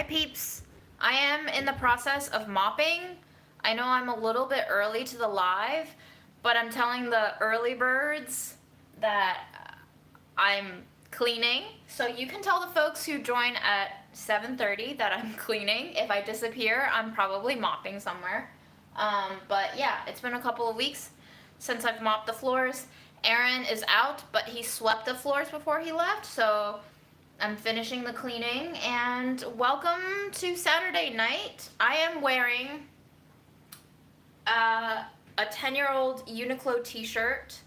peeps, I am in the process of mopping. I know I'm a little bit early to the live, but I'm telling the early birds that I'm cleaning. So you can tell the folks who join at 7:30 that I'm cleaning. If I disappear, I'm probably mopping somewhere. But yeah, it's been a couple of weeks since I've mopped the floors. Aaron is out, but he swept the floors before he left, so I'm finishing the cleaning. And welcome to Saturday night. I am wearing a 10-year-old Uniqlo t-shirt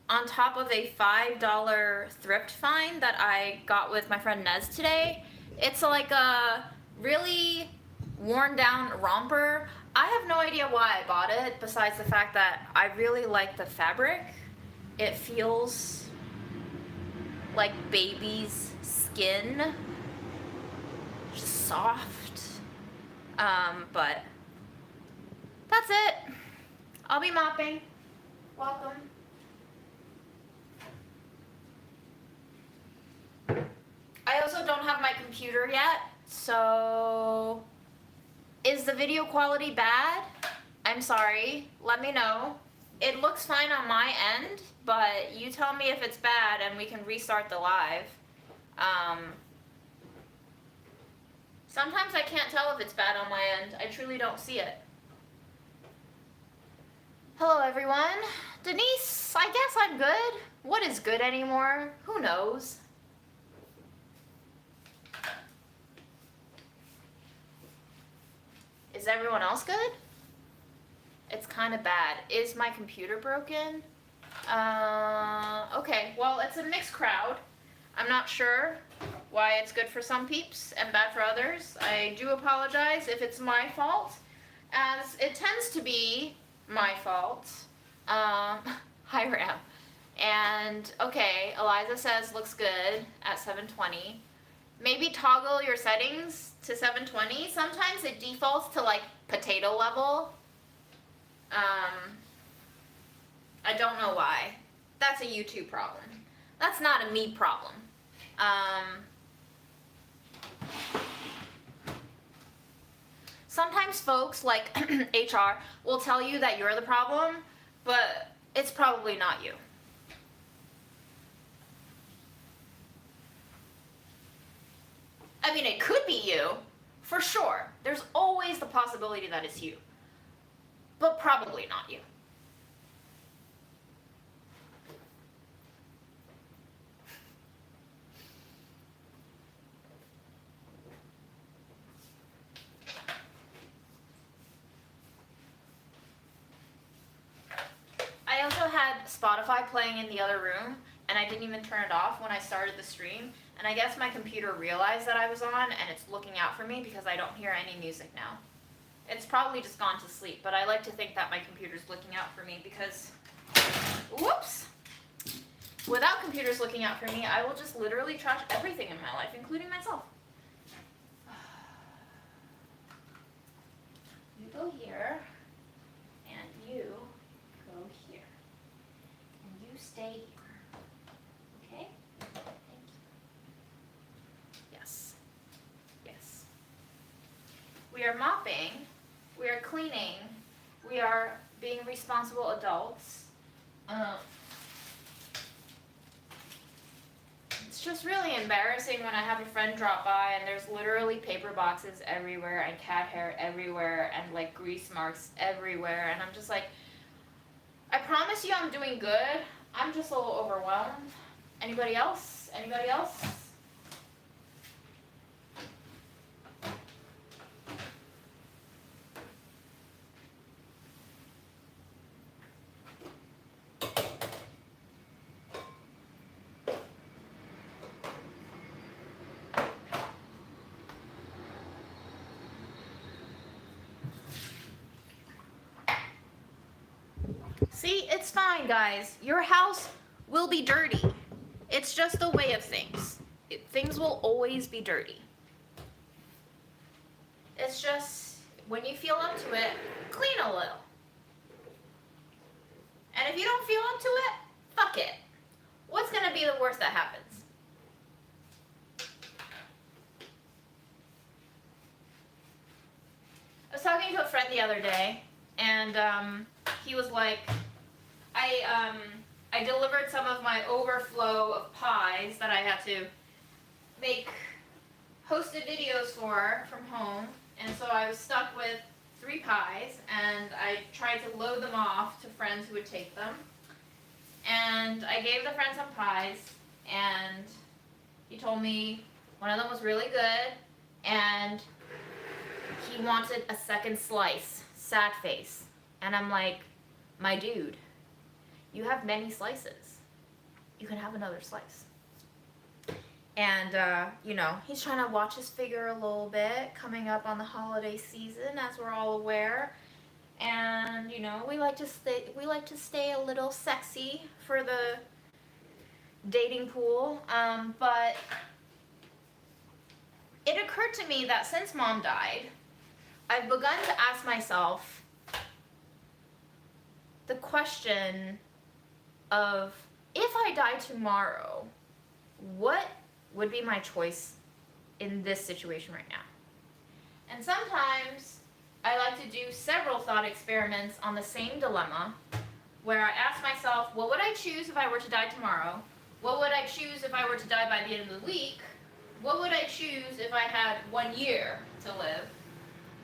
on top of a $5 thrift find that I got with my friend Nez today. It's like a really worn down romper. I have no idea why I bought it, besides the fact that I really like the fabric. It feels like baby's skin, just soft. But that's it. I'll be mopping. Welcome. I also don't have my computer yet, so is the video quality bad? I'm sorry, let me know. It looks fine on my end, but you tell me if it's bad and we can restart the live. Sometimes I can't tell if it's bad on my end. I truly don't see it. Hello everyone. Denise, I guess I'm good. What is good anymore? Who knows? Is everyone else good? It's kind of bad. Is my computer broken? Okay, well, it's a mixed crowd. I'm not sure why it's good for some peeps and bad for others. I do apologize if it's my fault, as it tends to be my fault. Hi, Ram. And, okay, Eliza says looks good at 720. Maybe toggle your settings to 720. Sometimes it defaults to, like, potato level. I don't know why. That's a YouTube problem. That's not a me problem. Sometimes folks, like HR, will tell you that you're the problem, but it's probably not you. I mean, it could be you, for sure. There's always the possibility that it's you, but probably not you. I also had Spotify playing in the other room, and I didn't even turn it off when I started the stream, and I guess my computer realized that I was on, and it's looking out for me because I don't hear any music now. It's probably just gone to sleep, but I like to think that my computer's looking out for me because, whoops, without computers looking out for me, I will just literally trash everything in my life, including myself. You go here, and you go here, and you stay here. Okay? Thank you. Yes. Yes. We are mopping. We are cleaning. We are being responsible adults. It's just really embarrassing when I have a friend drop by and there's literally paper boxes everywhere and cat hair everywhere and like grease marks everywhere, and I'm just like, I promise you I'm doing good. I'm just a little overwhelmed. Anybody else? Anybody else? See, it's fine, guys. Your house will be dirty. It's just the way of things. Things will always be dirty. It's just, when you feel up to it, clean a little. And if you don't feel up to it, fuck it. What's gonna be the worst that happens? the other day, and he was like, I delivered some of my overflow of pies that I had to make hosted videos for from home, and so I was stuck with 3 pies, and I tried to load them off to friends who would take them, and I gave the friend some pies, and he told me one of them was really good, and he wanted a second slice, sad face, and I'm like, my dude, you have many slices. You can have another slice. And, he's trying to watch his figure a little bit, coming up on the holiday season, as we're all aware. And, we like to stay a little sexy for the dating pool. But it occurred to me that since Mom died, I've begun to ask myself the question of, if I die tomorrow, what would be my choice in this situation right now? And sometimes I like to do several thought experiments on the same dilemma, where I ask myself, what would I choose if I were to die tomorrow? What would I choose if I were to die by the end of the week? What would I choose if I had 1 year to live?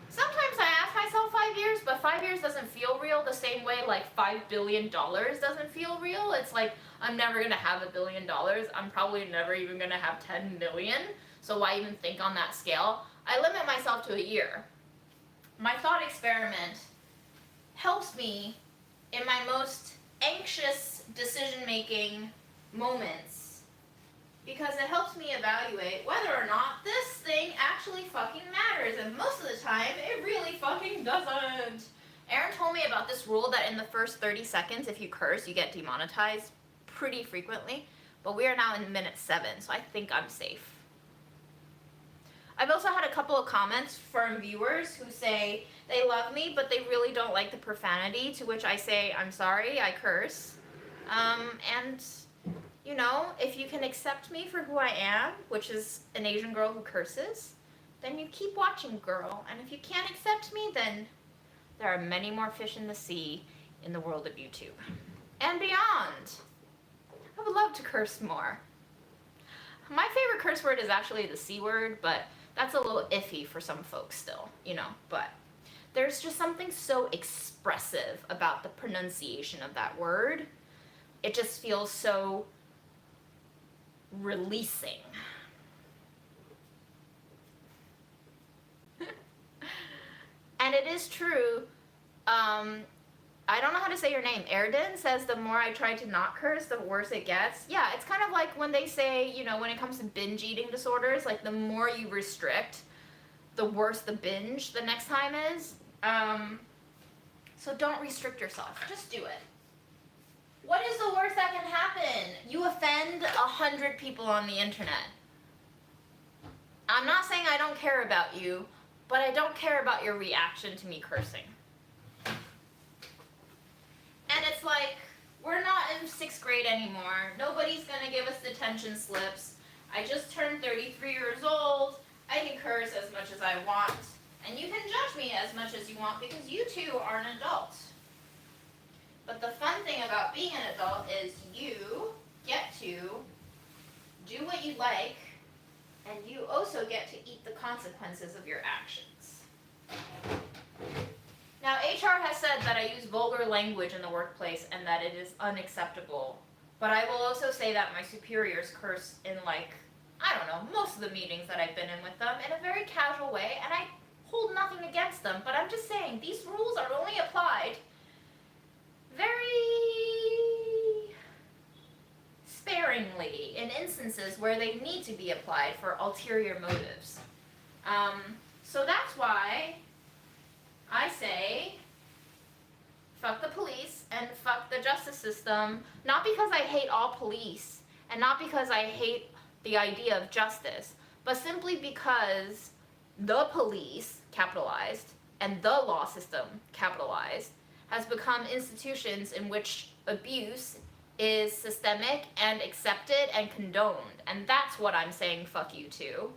Sometimes I ask myself 5 years, but 5 years doesn't feel real the same way like $5 billion doesn't feel real. It's like, I'm never going to have $1 billion. I'm probably never even going to have 10 million. So why even think on that scale? I limit myself to a year. My thought experiment helps me in my most anxious decision-making moments, because it helps me evaluate whether or not this thing actually fucking matters, and most of the time, it really fucking doesn't. Aaron told me about this rule that in the first 30 seconds, if you curse, you get demonetized pretty frequently, but we are now in minute 7, so I think I'm safe. I've also had a couple of comments from viewers who say they love me, but they really don't like the profanity, to which I say, I'm sorry, I curse. And if you can accept me for who I am, which is an Asian girl who curses, then you keep watching, girl. And if you can't accept me, then there are many more fish in the sea in the world of YouTube. And beyond. I would love to curse more. My favorite curse word is actually the C word, but that's a little iffy for some folks still, but there's just something so expressive about the pronunciation of that word. It just feels so releasing. And it is true, I don't know how to say your name. Erden says the more I try to not curse, the worse it gets. Yeah, it's kind of like when they say, when it comes to binge eating disorders, like the more you restrict, the worse the binge the next time is. So don't restrict yourself. Just do it. What is the worst that can happen? You offend 100 people on the internet. I'm not saying I don't care about you, but I don't care about your reaction to me cursing. And it's like, we're not in 6th grade anymore. Nobody's going to give us detention slips. I just turned 33 years old. I can curse as much as I want. And you can judge me as much as you want, because you too are an adult. But the fun thing about being an adult is you get to do what you like, and you also get to eat the consequences of your actions. Now, HR has said that I use vulgar language in the workplace and that it is unacceptable. But I will also say that my superiors curse in, most of the meetings that I've been in with them in a very casual way, and I hold nothing against them. But I'm just saying, these rules are only applied very sparingly in instances where they need to be applied for ulterior motives. So that's why I say, fuck the police and fuck the justice system, not because I hate all police and not because I hate the idea of justice, but simply because the police, capitalized, and the law system, capitalized, has become institutions in which abuse is systemic and accepted and condoned. And that's what I'm saying fuck you to.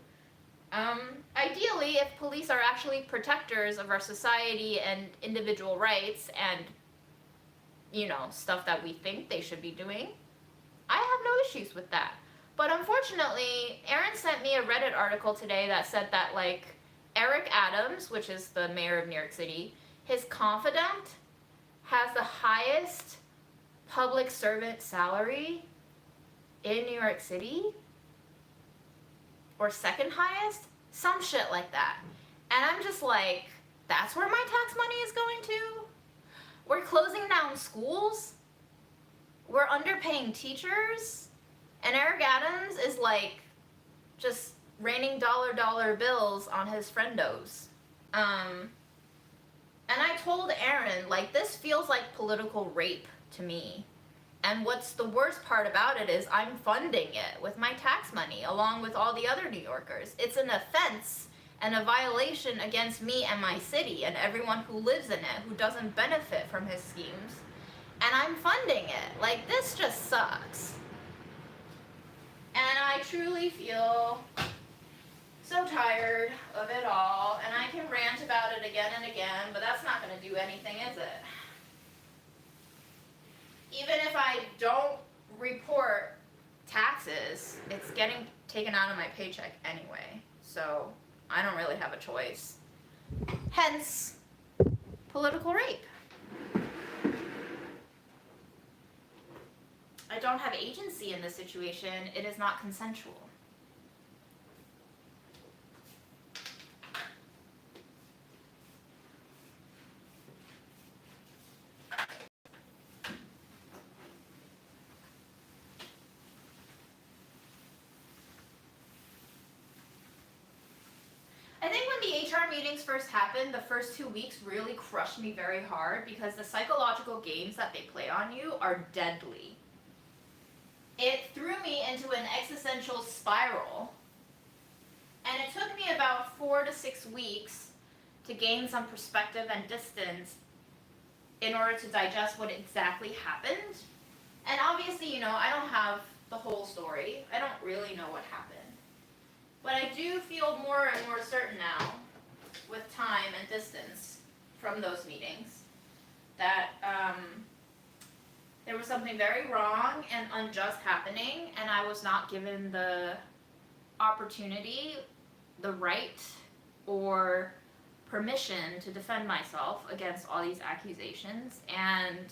Ideally, if police are actually protectors of our society and individual rights and, stuff that we think they should be doing, I have no issues with that. But unfortunately, Aaron sent me a Reddit article today that said that, like, Eric Adams, which is the mayor of New York City, his confidant has the highest public servant salary in New York City, or second highest, some shit like that. And I'm just like, that's where my tax money is going to? We're closing down schools, we're underpaying teachers, and Eric Adams is like just raining dollar bills on his friendos. And I told Aaron, like, this feels like political rape to me. And what's the worst part about it is I'm funding it with my tax money, along with all the other New Yorkers. It's an offense and a violation against me and my city and everyone who lives in it, who doesn't benefit from his schemes. And I'm funding it. Like, this just sucks. And I truly feel so tired of it all, and I can rant about it again and again, but that's not going to do anything, is it? Even if I don't report taxes, it's getting taken out of my paycheck anyway, so I don't really have a choice. Hence, political rape. I don't have agency in this situation. It is not consensual. I think when the HR meetings first happened, the first 2 weeks really crushed me very hard because the psychological games that they play on you are deadly. It threw me into an existential spiral, and it took me about 4 to 6 weeks to gain some perspective and distance in order to digest what exactly happened. And obviously, I don't have the whole story. I don't really know what happened. But I do feel more and more certain now, with time and distance from those meetings, that there was something very wrong and unjust happening, and I was not given the opportunity, the right, or permission to defend myself against all these accusations. And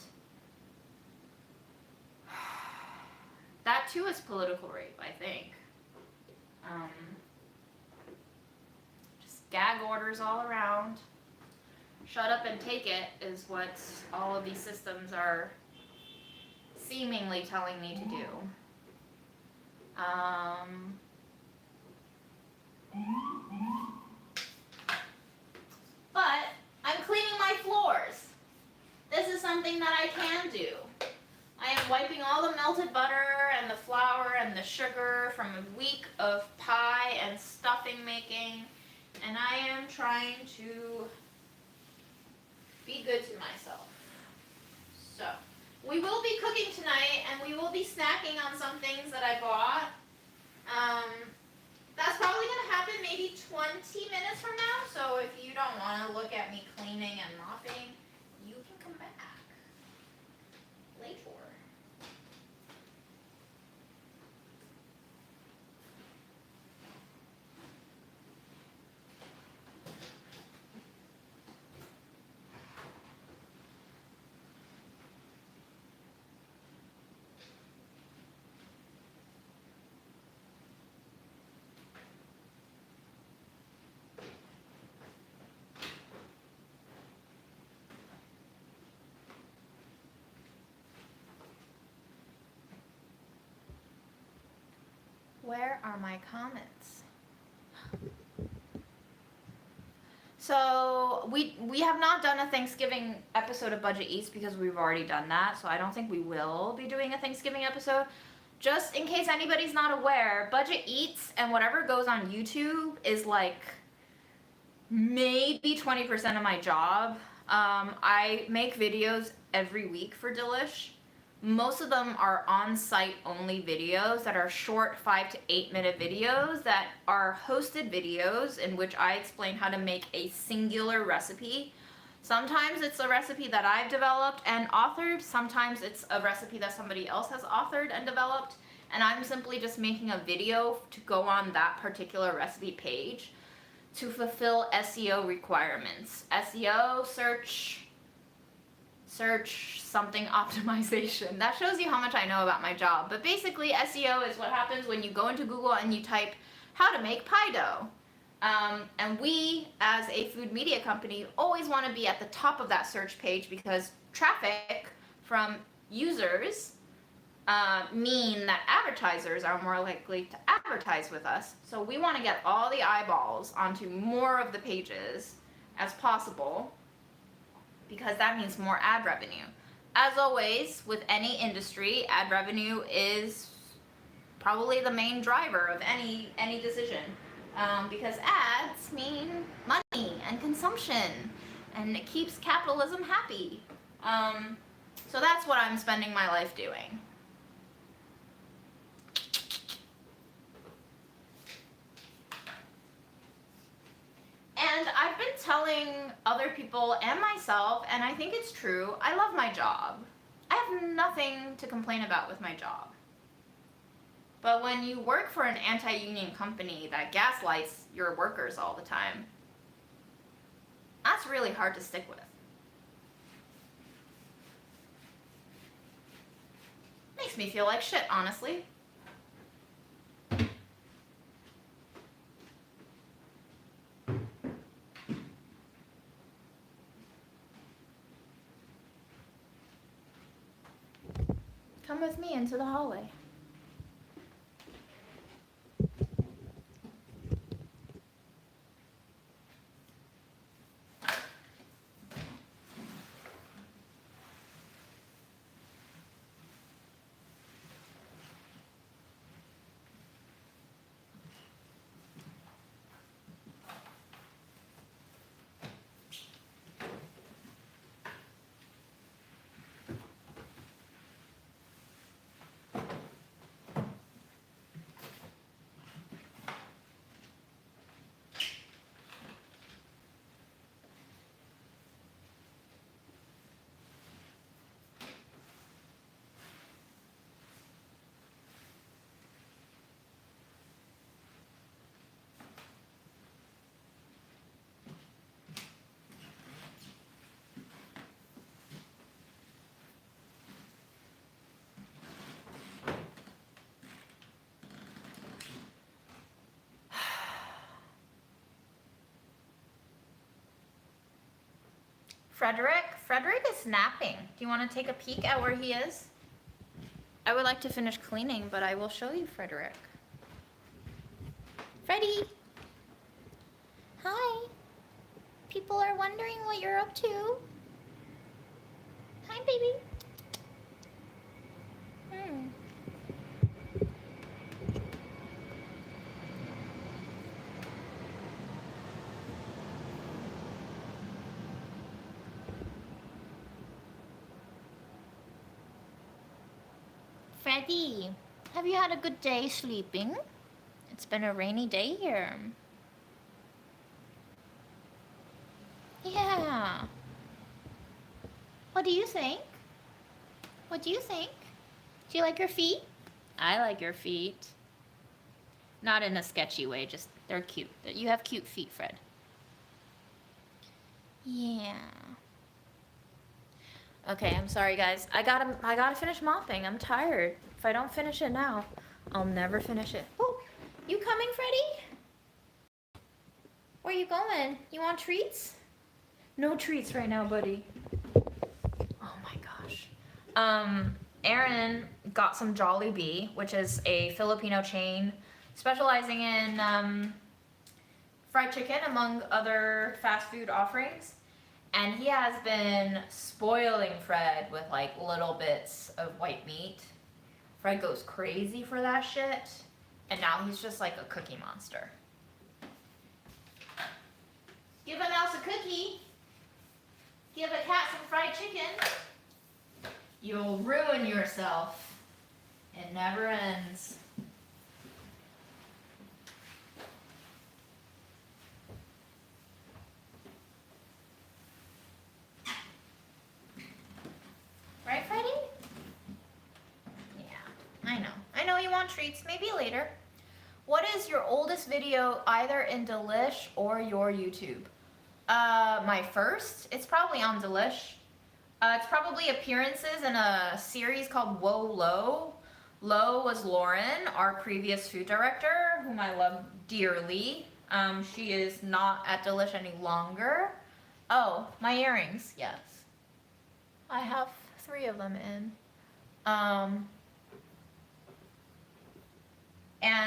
that too is political rape, I think. Just gag orders all around. Shut up and take it is what all of these systems are seemingly telling me to do. But I'm cleaning my floors. This is something that I can do. I am wiping all the melted butter and the flour and the sugar from a week of pie and stuffing making, and I am trying to be good to myself. So, we will be cooking tonight, and we will be snacking on some things that I bought. That's probably going to happen maybe 20 minutes from now, so if you don't want to look at me cleaning and mopping, you can come back later. Where are my comments? So we have not done a Thanksgiving episode of Budget Eats because we've already done that, so I don't think we will be doing a Thanksgiving episode. Just in case anybody's not aware, Budget Eats and whatever goes on YouTube is like maybe 20% of my job. I make videos every week for Delish. Most of them are on-site only videos that are short 5 to 8 minute videos that are hosted videos in which I explain how to make a singular recipe. Sometimes it's a recipe that I've developed and authored, sometimes it's a recipe that somebody else has authored and developed, and I'm simply just making a video to go on that particular recipe page to fulfill SEO requirements. SEO, search something optimization. That shows you how much I know about my job. But basically, SEO is what happens when you go into Google and you type how to make pie dough. And we, as a food media company, always want to be at the top of that search page because traffic from users mean that advertisers are more likely to advertise with us. So we want to get all the eyeballs onto more of the pages as possible, because that means more ad revenue. As always, with any industry, ad revenue is probably the main driver of any decision, because ads mean money and consumption, and it keeps capitalism happy. So that's what I'm spending my life doing. And I've been telling other people and myself, and I think it's true, I love my job. I have nothing to complain about with my job. But when you work for an anti-union company that gaslights your workers all the time, that's really hard to stick with. Makes me feel like shit, honestly. Come with me into the hallway. Frederick is napping. Do you want to take a peek at where he is? I would like to finish cleaning, but I will show you Frederick. Freddy! Hi! People are wondering what you're up to. Hi, baby. Freddy, have you had a good day sleeping? It's been a rainy day here. Yeah. What do you think? What do you think? Do you like your feet? I like your feet. Not in a sketchy way, just they're cute. You have cute feet, Fred. Yeah. Okay, I'm sorry, guys. I gotta finish mopping. I'm tired. If I don't finish it now, I'll never finish it. Oh, you coming, Freddy? Where you going? You want treats? No treats right now, buddy. Oh my gosh. Aaron got some Jollibee, which is a Filipino chain specializing in fried chicken, among other fast food offerings. And he has been spoiling Fred with like little bits of white meat. Fred goes crazy for that shit. And now he's just like a cookie monster. Give a mouse a cookie. Give a cat some fried chicken. You'll ruin yourself. It never ends. Right, Freddie? Yeah, I know. I know you want treats. Maybe later. What is your oldest video either in Delish or your YouTube? My first? It's probably on Delish. It's probably appearances in a series called Whoa Low. Low was Lauren, our previous food director, whom I love dearly. She is not at Delish any longer. Oh, my earrings, yes. I have 3 of them in. And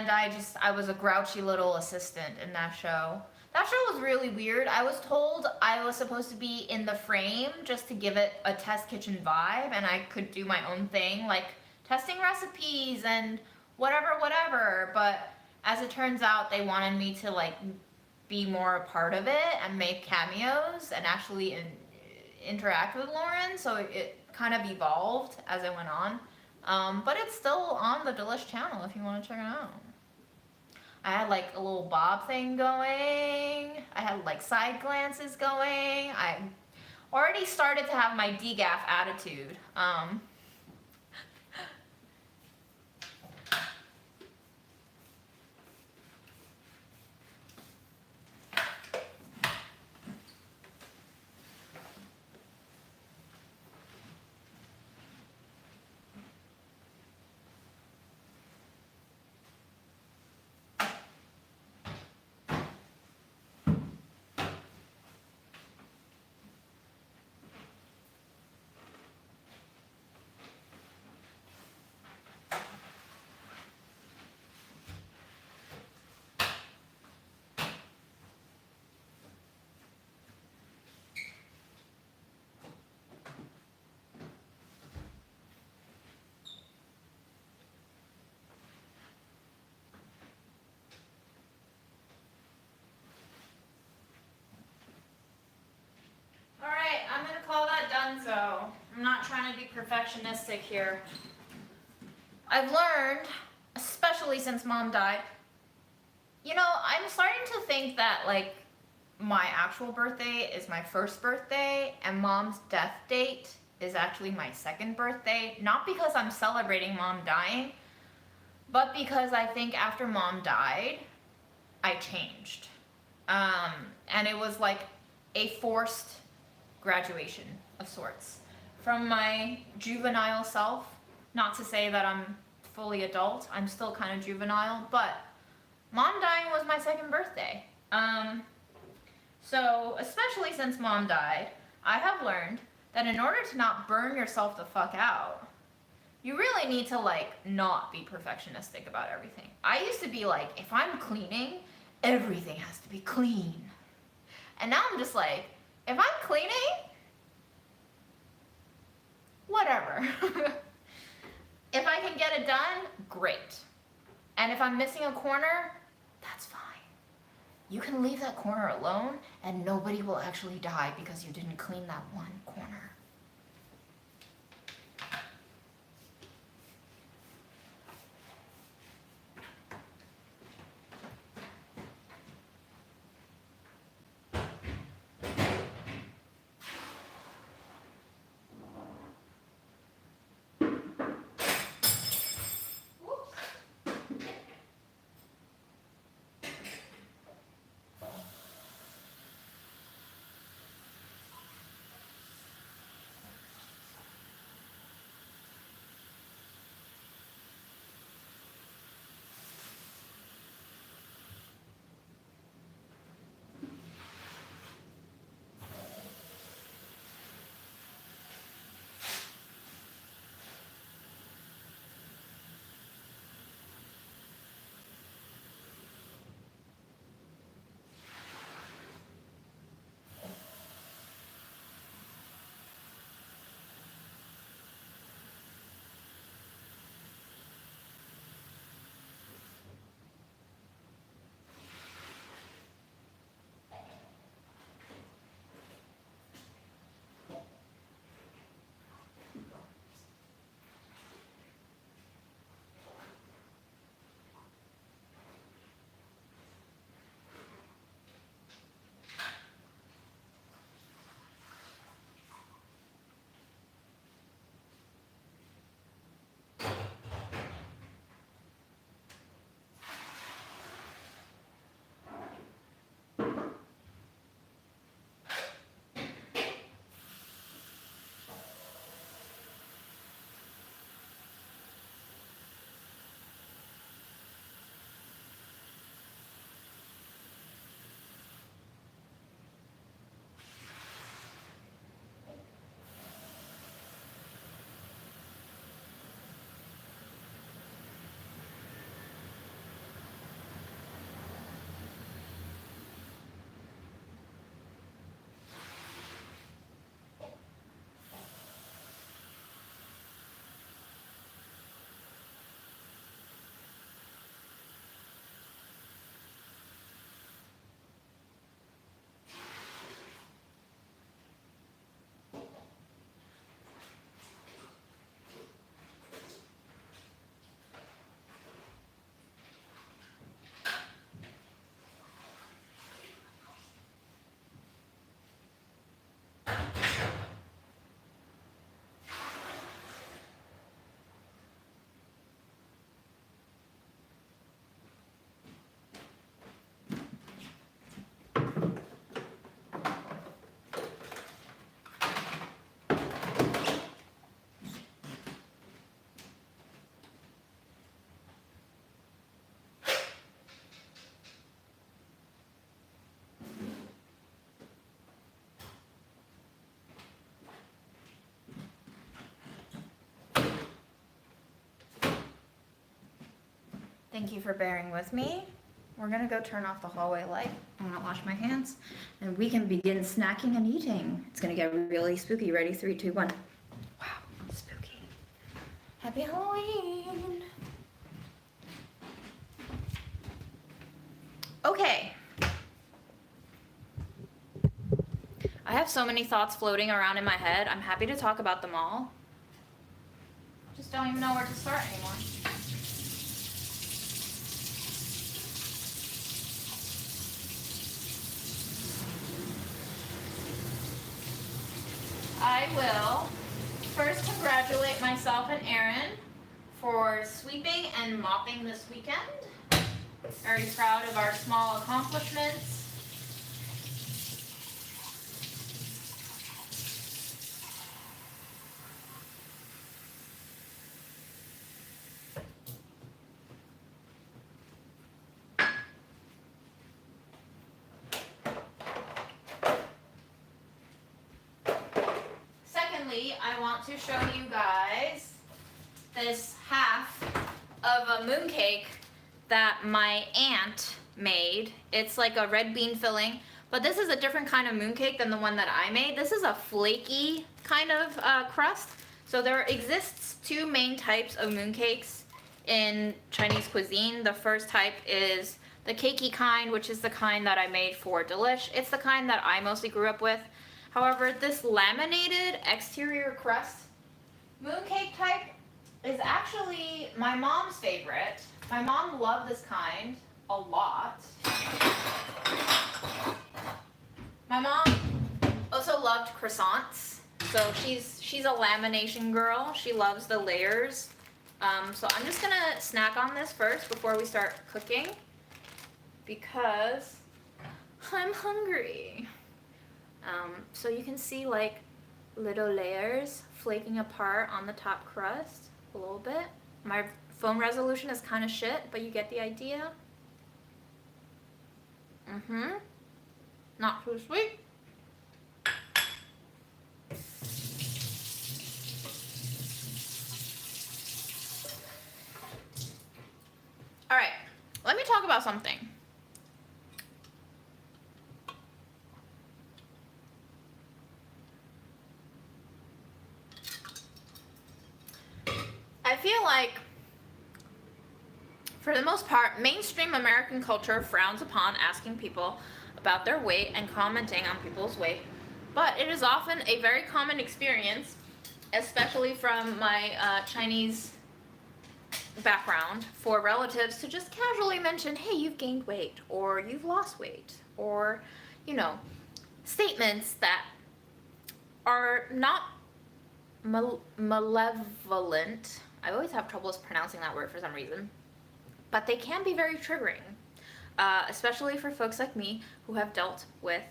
I was a grouchy little assistant in that show. That show was really weird. I was told I was supposed to be in the frame just to give it a test kitchen vibe, and I could do my own thing, like testing recipes and whatever. But as it turns out, they wanted me to like be more a part of it and make cameos and actually interact with Lauren. So it kind of evolved as it went on. But it's still on the Delish channel if you want to check it out. I had like a little bob thing going. I had like side glances going. I already started to have my degaff attitude. So I'm not trying to be perfectionistic here. I've learned, especially since Mom died, you know, I'm starting to think that like my actual birthday is my first birthday and Mom's death date is actually my second birthday. Not because I'm celebrating Mom dying, but because I think after Mom died, I changed. And it was like a forced graduation of sorts from my juvenile self. Not to say that I'm fully adult, I'm still kind of juvenile, but Mom dying was my second birthday. So especially since Mom died, I have learned that in order to not burn yourself the fuck out, you really need to like not be perfectionistic about everything. I used to be like, if I'm cleaning, everything has to be clean. And now I'm just like, if I'm cleaning, whatever. If I can get it done, great. And if I'm missing a corner, that's fine. You can leave that corner alone and nobody will actually die because you didn't clean that one corner. Thank you for bearing with me. We're gonna go turn off the hallway light. I'm gonna wash my hands and we can begin snacking and eating. It's gonna get really spooky. Ready? 3, 2, 1. Wow, spooky. Happy Halloween. Okay. I have so many thoughts floating around in my head. I'm happy to talk about them all. Just don't even know where to start anymore. I will first congratulate myself and Erin for sweeping and mopping this weekend. Very proud of our small accomplishments. Secondly, I want to show you guys this half of a mooncake that my aunt made. It's like a red bean filling, but this is a different kind of mooncake than the one that I made. This is a flaky kind of crust. So there exists 2 main types of mooncakes in Chinese cuisine. The first type is the cakey kind, which is the kind that I made for Delish. It's the kind that I mostly grew up with. However, this laminated exterior crust mooncake type is actually my mom's favorite. My mom loved this kind a lot. My mom also loved croissants, so she's a lamination girl. She loves the layers. So I'm just gonna snack on this first before we start cooking because I'm hungry. So you can see like little layers flaking apart on the top crust a little bit. My phone resolution is kind of shit, but you get the idea. Not too sweet. All right, let me talk about something. I feel like, for the most part, mainstream American culture frowns upon asking people about their weight and commenting on people's weight, but it is often a very common experience, especially from my Chinese background, for relatives to just casually mention, hey, you've gained weight, or you've lost weight, or, you know, statements that are not malevolent. I always have troubles pronouncing that word for some reason, but they can be very triggering, especially for folks like me who have dealt with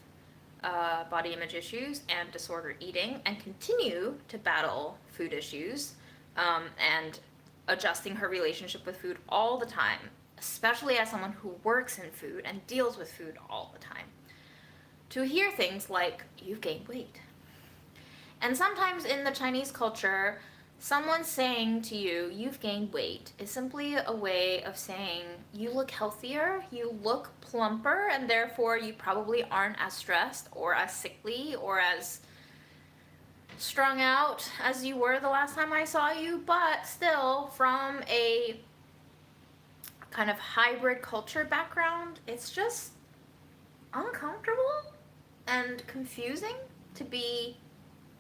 body image issues and disordered eating and continue to battle food issues and adjusting her relationship with food all the time, especially as someone who works in food and deals with food all the time. To hear things like, you've gained weight. And sometimes in the Chinese culture, someone saying to you, you've gained weight, is simply a way of saying, you look healthier, you look plumper, and therefore you probably aren't as stressed or as sickly or as strung out as you were the last time I saw you, but still, from a kind of hybrid culture background, it's just uncomfortable and confusing to be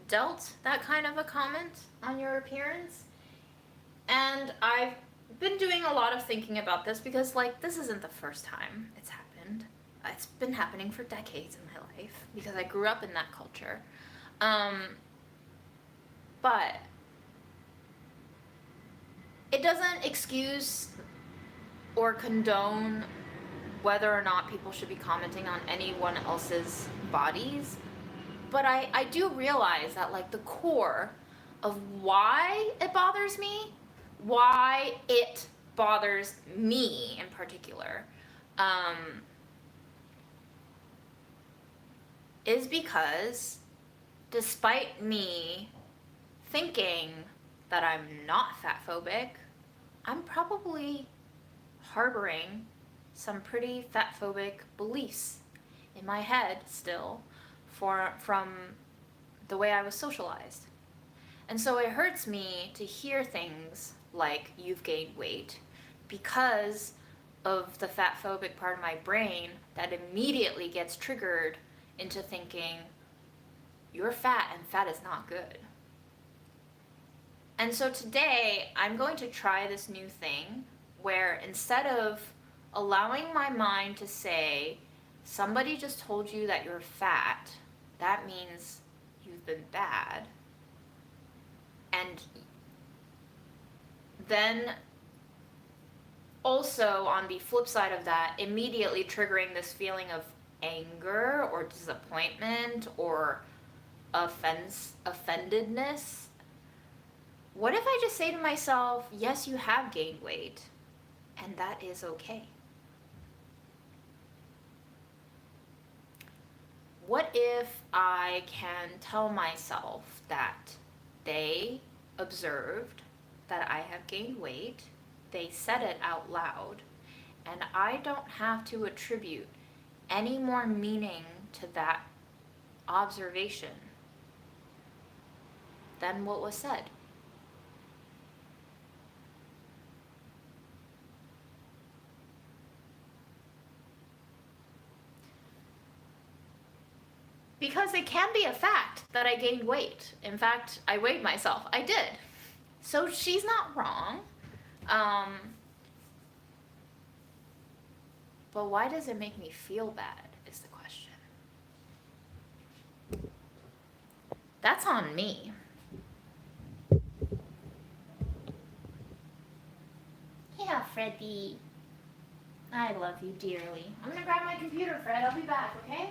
dealt that kind of a comment on your appearance. And I've been doing a lot of thinking about this because, like, this isn't the first time it's happened. It's been happening for decades in my life because I grew up in that culture. But it doesn't excuse or condone whether or not people should be commenting on anyone else's bodies. But I do realize that, like, the core of why it bothers me, why it bothers me in particular, is because despite me thinking that I'm not fat phobic, I'm probably harboring some pretty fat-phobic beliefs in my head still from the way I was socialized. And so it hurts me to hear things like you've gained weight because of the fat-phobic part of my brain that immediately gets triggered into thinking, you're fat and fat is not good. And so today I'm going to try this new thing where instead of allowing my mind to say, somebody just told you that you're fat, that means you've been bad, and then also on the flip side of that, immediately triggering this feeling of anger or disappointment or offendedness. What if I just say to myself, yes, you have gained weight, and that is okay? What if I can tell myself that they observed that I have gained weight, they said it out loud, and I don't have to attribute any more meaning to that observation than what was said? Because it can be a fact that I gained weight. In fact, I weighed myself. I did. So she's not wrong. But why does it make me feel bad is the question. That's on me. Yeah, Freddie. I love you dearly. I'm gonna grab my computer, Fred. I'll be back, okay?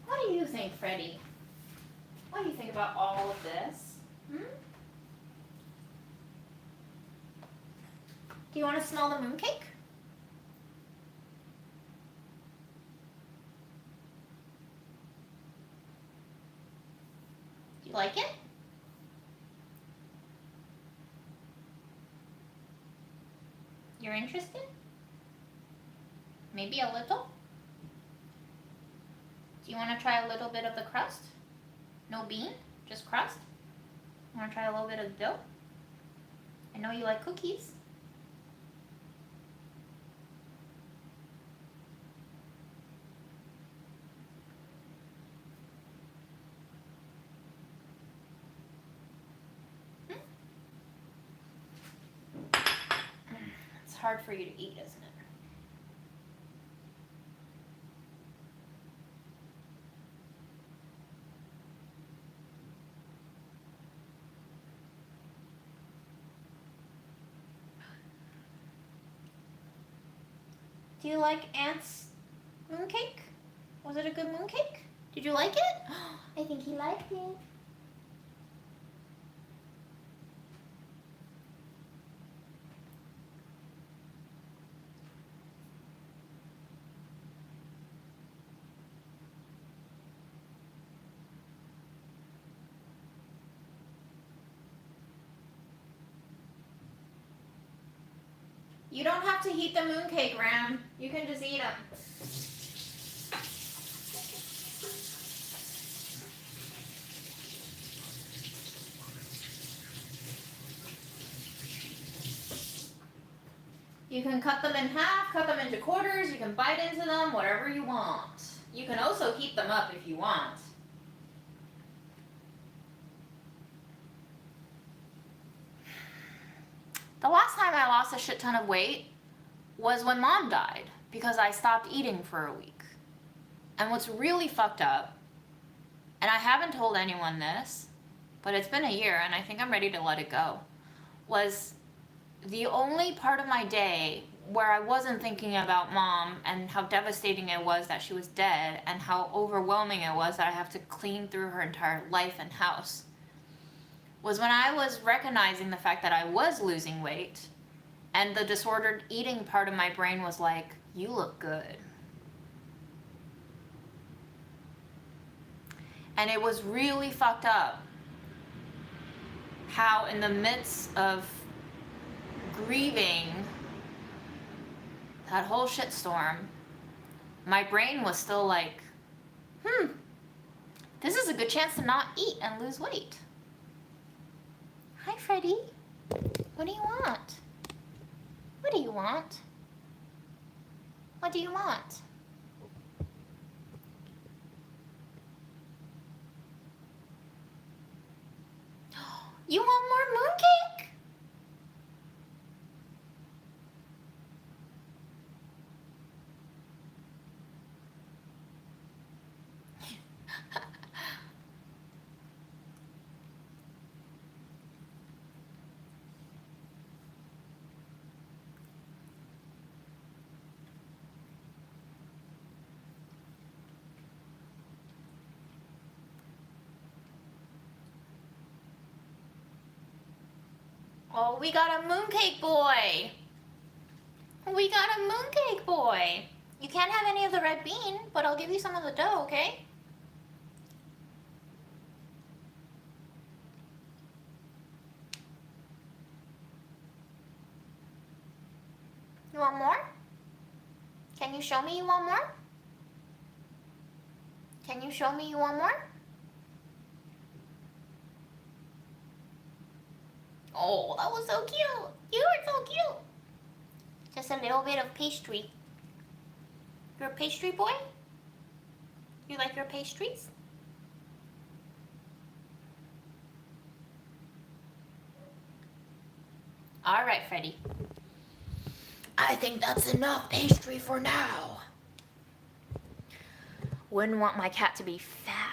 What do you think, Freddie? What do you think about all of this? Do you want to smell the mooncake? Do you like it? You're interested? Maybe a little? Do you want to try a little bit of the crust? No bean, just crust? You want to try a little bit of dough? I know you like cookies. It's hard for you to eat, isn't it? Do you like Aunt's mooncake? Was it a good mooncake? Did you like it? I think he liked it. You don't have to heat the mooncake, Ram. You can just eat them. You can cut them in half, cut them into quarters, you can bite into them, whatever you want. You can also heat them up if you want. The last time I lost a shit ton of weight was when Mom died because I stopped eating for a week. And what's really fucked up, and I haven't told anyone this, but it's been a year and I think I'm ready to let it go, was the only part of my day where I wasn't thinking about Mom and how devastating it was that she was dead and how overwhelming it was that I have to clean through her entire life and house was when I was recognizing the fact that I was losing weight, and the disordered eating part of my brain was like, you look good. And it was really fucked up how in the midst of grieving that whole shitstorm, my brain was still like, this is a good chance to not eat and lose weight. Hi, Freddie. What do you want? What do you want? What do you want? You want more mooncake? Oh, we got a mooncake boy. We got a mooncake boy. You can't have any of the red bean, but I'll give you some of the dough, okay? You want more? Can you show me you want more? Can you show me you want more? Oh, that was so cute. You were so cute. Just a little bit of pastry. You're a pastry boy? You like your pastries? All right, Freddie. I think that's enough pastry for now. Wouldn't want my cat to be fat.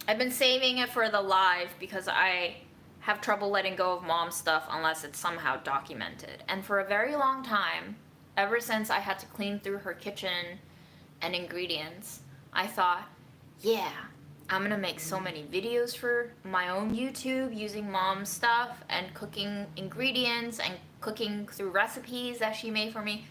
I've been saving it for the live because I have trouble letting go of mom's stuff unless it's somehow documented. And for a very long time, ever since I had to clean through her kitchen and ingredients, I thought, yeah, I'm gonna make so many videos for my own YouTube using mom's stuff and cooking ingredients and cooking through recipes that she made for me.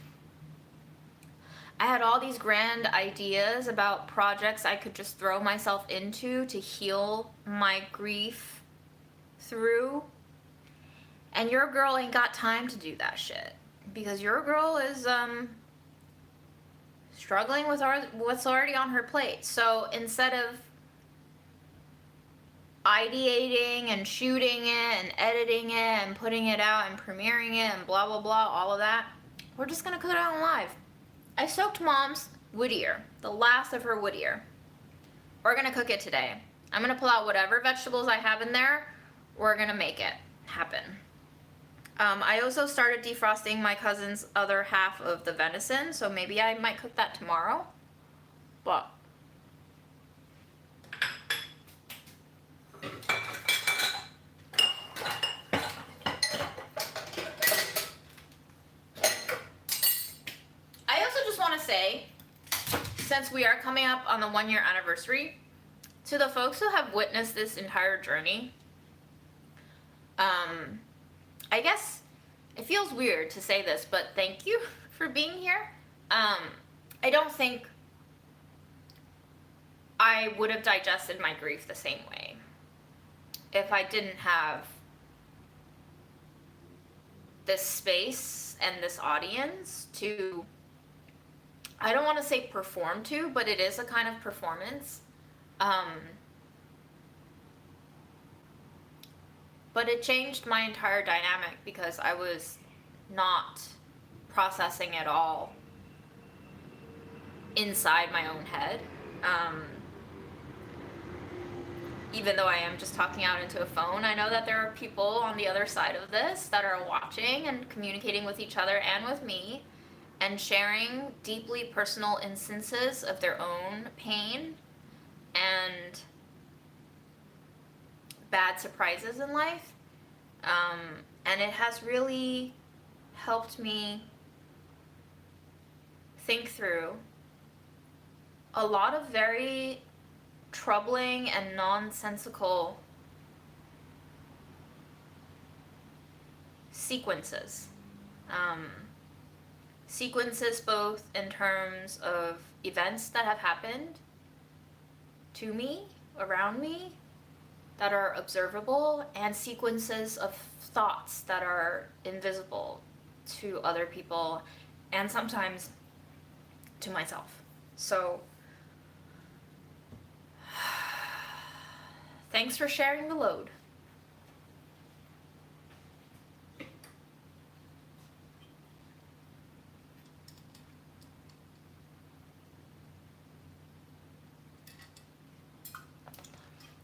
I had all these grand ideas about projects I could just throw myself into to heal my grief through. And your girl ain't got time to do that shit. Because your girl is struggling with what's already on her plate. So instead of ideating and shooting it and editing it and putting it out and premiering it and blah blah blah, all of that, we're just gonna cook it out live. I soaked mom's wood ear, the last of her wood ear. We're gonna cook it today. I'm gonna pull out whatever vegetables I have in there. We're gonna make it happen. I also started defrosting my cousin's other half of the venison, so maybe I might cook that tomorrow. But say, since we are coming up on the 1-year anniversary, to the folks who have witnessed this entire journey, I guess it feels weird to say this, but thank you for being here. I don't think I would have digested my grief the same way if I didn't have this space and this audience to, I don't want to say perform to, but it is a kind of performance. But it changed my entire dynamic because I was not processing it all inside my own head. even though I am just talking out into a phone, I know that there are people on the other side of this that are watching and communicating with each other and with me and sharing deeply personal instances of their own pain and bad surprises in life. And it has really helped me think through a lot of very troubling and nonsensical sequences. Sequences both in terms of events that have happened to me, around me, that are observable, and sequences of thoughts that are invisible to other people and sometimes to myself. So, thanks for sharing the load.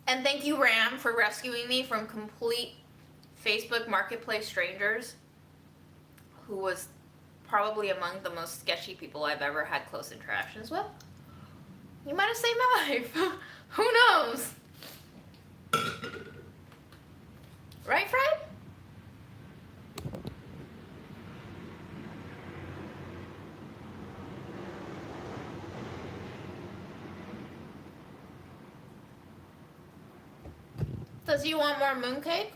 And thank you, Ram, for rescuing me from complete Facebook Marketplace strangers, who was probably among the most sketchy people I've ever had close interactions with. You might have saved my life. Who knows? Right, Fred? Does you want more mooncake?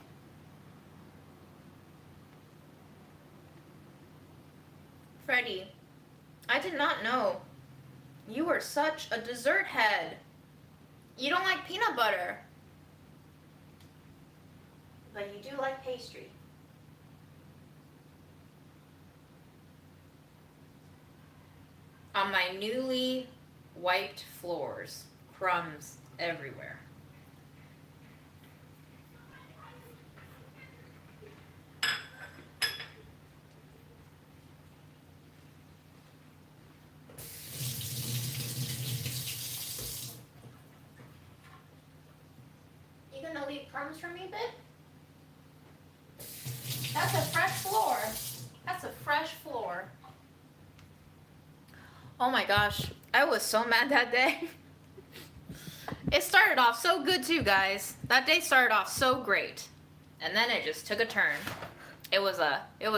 Freddie, I did not know you were such a dessert head. You don't like peanut butter, but you do like pastry. On my newly wiped floors, crumbs everywhere. You gonna leave crumbs for me, babe? That's a fresh floor. That's a fresh floor. Oh my gosh, I was so mad that day. It started off so good too, guys. That day started off so great. And then it just took a turn. It was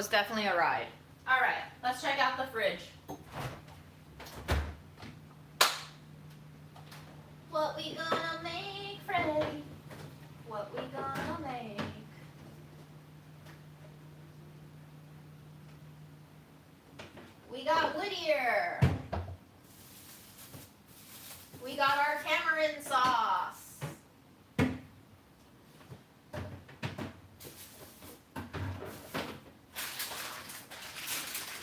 definitely a ride. All right, let's check out the fridge. What we gonna make, Freddie? What we gonna make? We got Whittier. We got our tamarind sauce.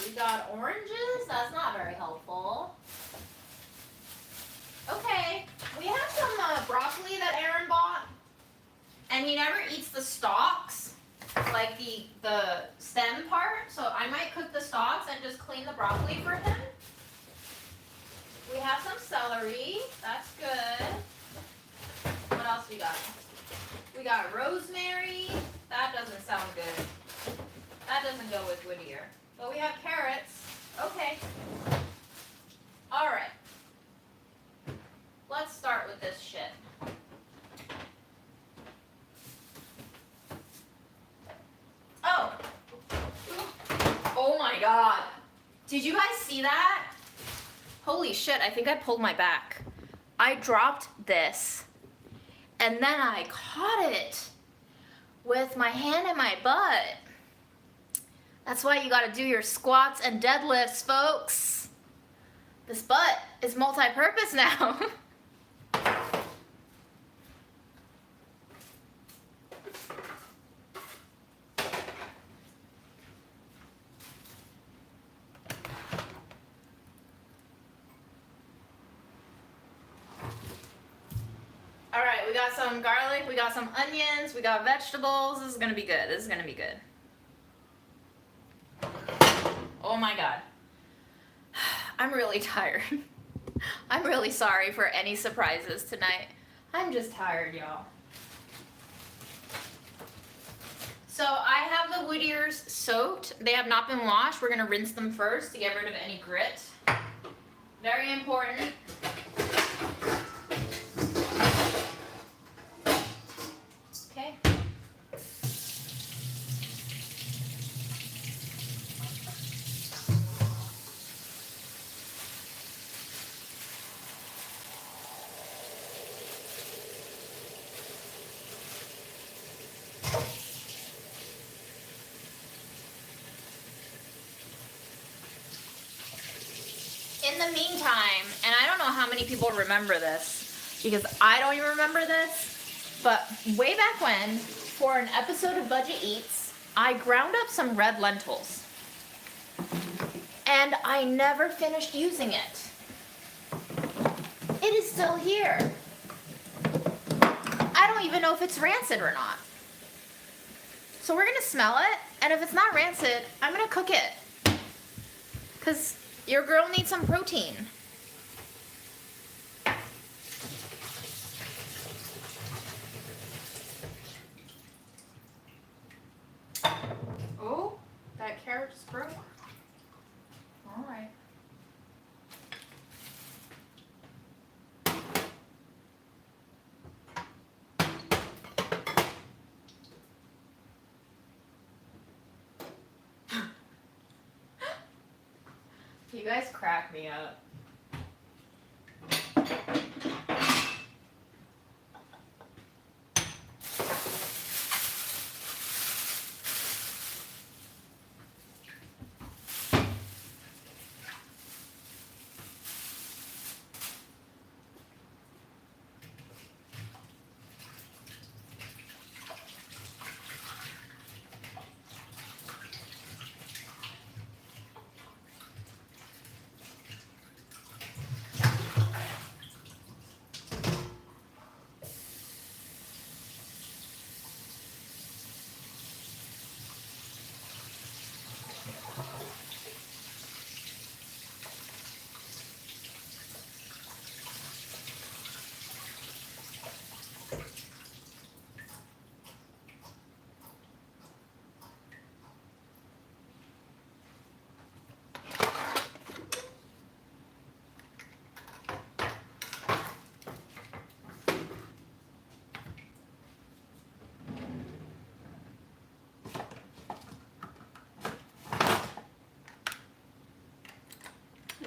We got oranges. That's not very helpful. Okay, we have some broccoli that Aaron bought, and he never eats the stalks, like the stem part. So I might cook the stalks and just clean the broccoli for him. We have some celery. That's good. What else we got? We got rosemary. That doesn't sound good. That doesn't go with Whittier. But we have carrots. Okay. All right. Let's start with this shit. Oh. Oh my God. Did you guys see that? Holy shit, I think I pulled my back. I dropped this, and then I caught it with my hand in my butt. That's why you gotta do your squats and deadlifts, folks. This butt is multi-purpose now. All right, we got some garlic, we got some onions, we got vegetables. This is gonna be good. This is gonna be good. Oh my God. I'm really tired. I'm really sorry for any surprises tonight. I'm just tired, y'all. So I have the wood ears soaked. They have not been washed. We're gonna rinse them first to get rid of any grit. Very important. Okay. In the meantime, and I don't know how many people remember this, because I don't even remember this, but way back when, for an episode of Budget Eats, I ground up some red lentils. And I never finished using it. It is still here. I don't even know if it's rancid or not. So we're gonna smell it, and if it's not rancid, I'm gonna cook it. Because your girl needs some protein. Oh, that carrot just broke. All right. You guys crack me up.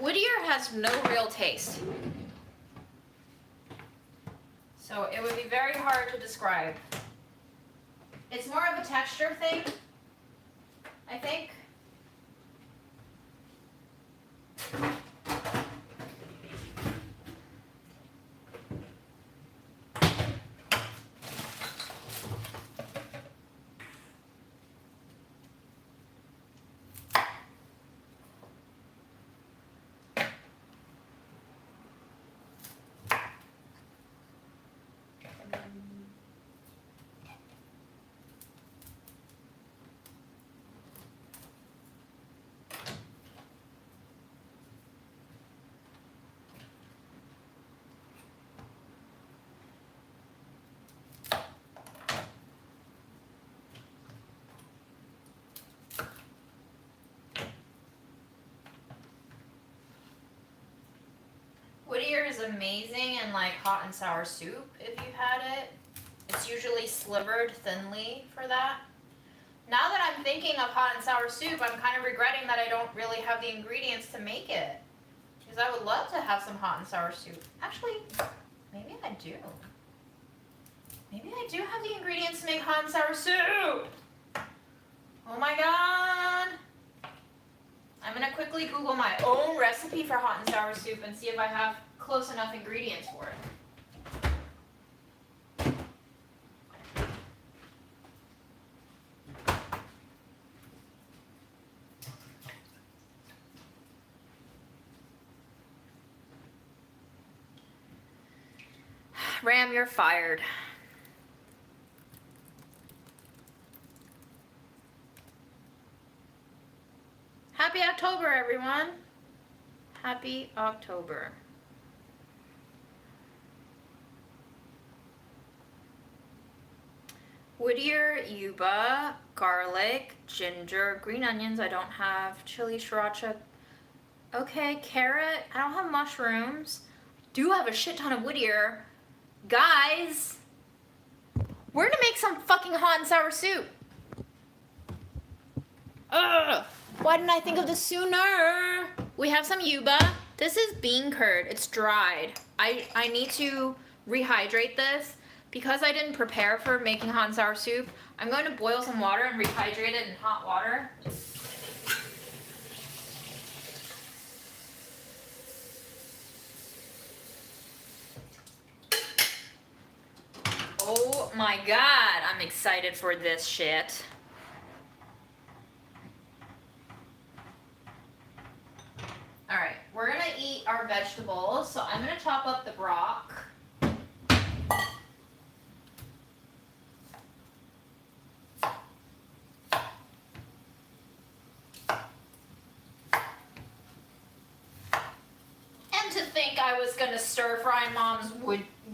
Whittier has no real taste. So it would be very hard to describe. It's more of a texture thing, I think. Whittier is amazing in like hot and sour soup if you've had it. It's usually slivered thinly for that. Now that I'm thinking of hot and sour soup, I'm kind of regretting that I don't really have the ingredients to make it. Because I would love to have some hot and sour soup. Actually, maybe I do. Maybe I do have the ingredients to make hot and sour soup. Oh my god. I'm going to quickly Google my own recipe for hot and sour soup and see if I have close enough ingredients for it. Ram, you're fired. Happy October, everyone. Happy October. Whittier, yuba, garlic, ginger, green onions. I don't have chili, sriracha. Okay, carrot. I don't have mushrooms. Do have a shit ton of Whittier. Guys, we're gonna make some fucking hot and sour soup. Ugh! Why didn't I think of this sooner? We have some yuba. This is bean curd. It's dried. I need to rehydrate this. Because I didn't prepare for making hot and sour soup, I'm going to boil some water and rehydrate it in hot water. Oh my god, I'm excited for this shit. Alright, we're gonna eat our vegetables, so I'm gonna chop up the broth. And to think I was gonna stir fry Mom's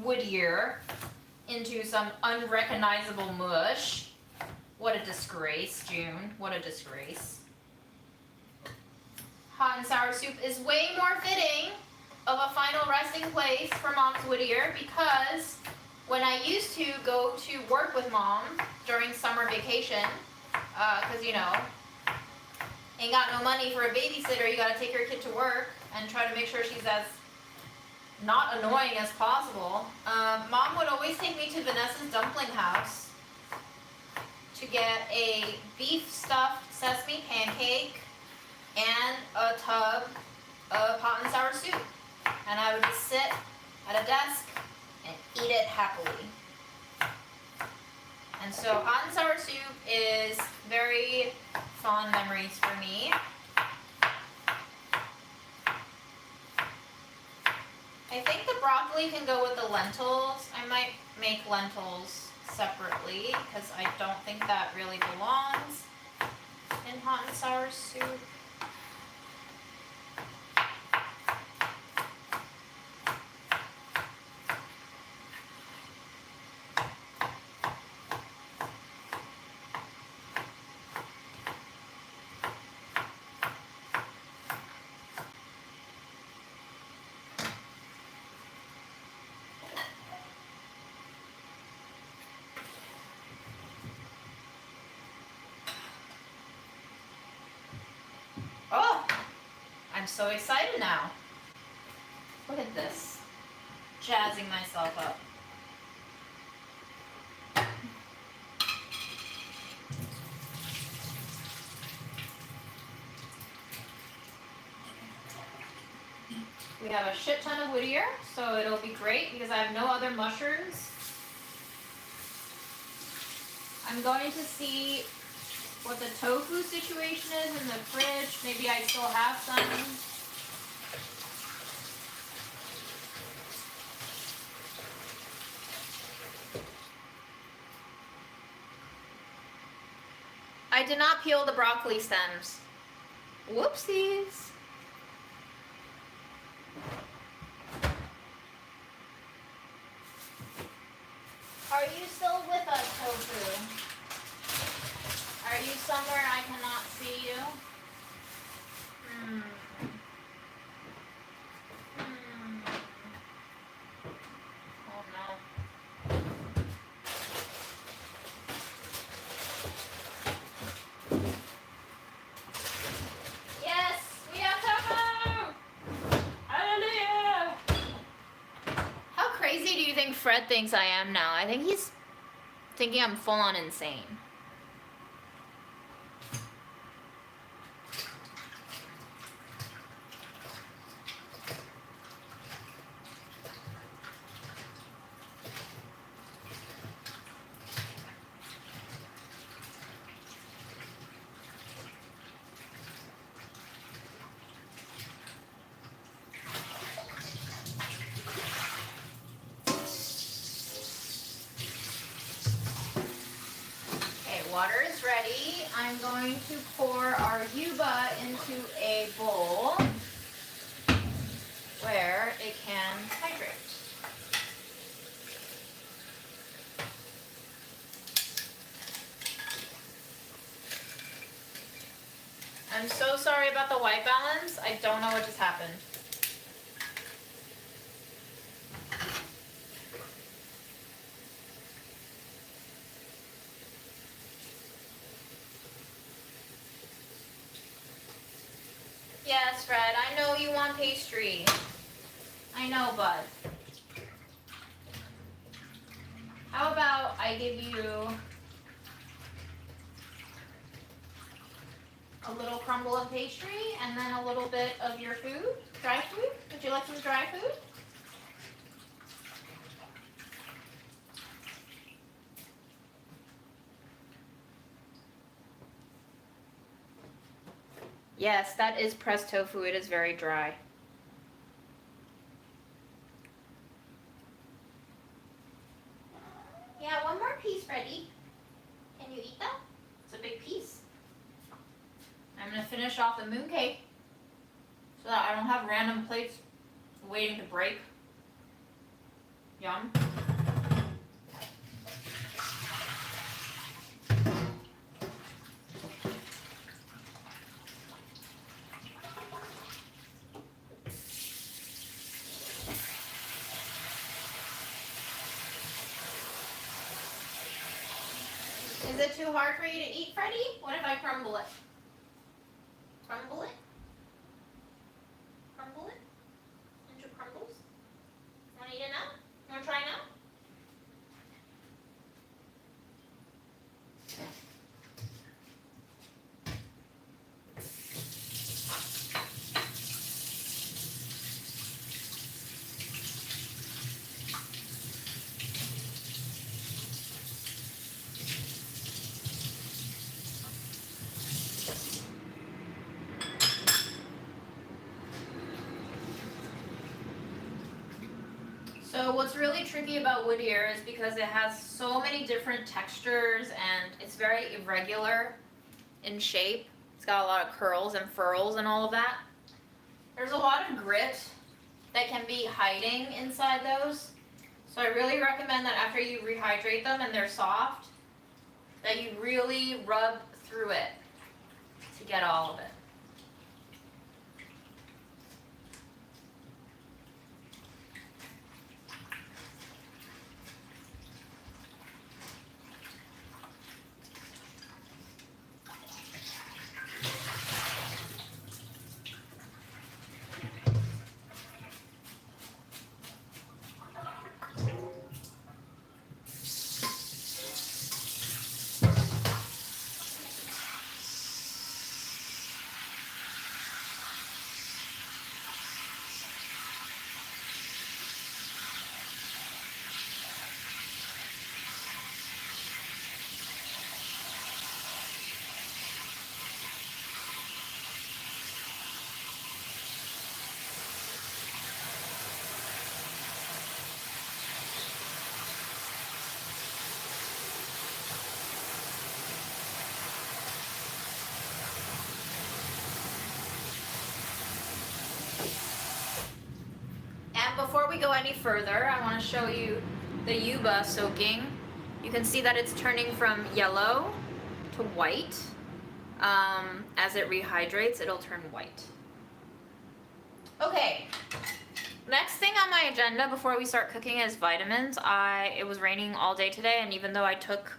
Whittier into some unrecognizable mush. What a disgrace, June. What a disgrace. Hot and sour soup is way more fitting of a final resting place for Mom's Whittier because when I used to go to work with Mom during summer vacation, because you know, ain't got no money for a babysitter, you gotta take your kid to work and try to make sure she's as not annoying as possible. Mom would always take me to Vanessa's dumpling house to get a beef stuffed sesame pancake and a tub of hot and sour soup. And I would just sit at a desk and eat it happily. And so hot and sour soup is very fond memories for me. I think the broccoli can go with the lentils. I might make lentils separately because I don't think that really belongs in hot and sour soup. Oh, I'm so excited now. Look at this. Jazzing myself up. We have a shit ton of Whittier, so it'll be great because I have no other mushrooms. I'm going to see what the tofu situation is in the fridge. Maybe I still have some. I did not peel the broccoli stems. Whoopsies. Are you still with us, tofu? Are you somewhere I cannot see you? Oh no. Yes, we have tofu! Hallelujah! How crazy do you think Fred thinks I am now? I think he's thinking I'm full on insane. Water is ready. I'm going to pour our yuba into a bowl where it can hydrate. I'm so sorry about the white balance. I don't know what just happened. Yes, Fred, I know you want pastry. I know, bud. How about I give you a little crumble of pastry and then a little bit of your food, dry food? Would you like some dry food? Yes, that is pressed tofu. It is very dry. Yeah, one more piece, Freddie. Can you eat that? It's a big piece. I'm gonna finish off the moon cake so that I don't have random plates waiting to break. Yum. Is it too hard for you to eat, Freddie? What if I crumble it? Crumble it? Crumble it? Into crumbles? Wanna eat it now? Wanna try now? So what's really tricky about wood ear is because it has so many different textures and it's very irregular in shape. It's got a lot of curls and furls and all of that. There's a lot of grit that can be hiding inside those. So I really recommend that after you rehydrate them and they're soft, that you really rub through it to get all of it. Before we go any further, I want to show you the yuba soaking. You can see that it's turning from yellow to white. As it rehydrates, it'll turn white. Okay, next thing on my agenda before we start cooking is vitamins. It was raining all day today, and even though I took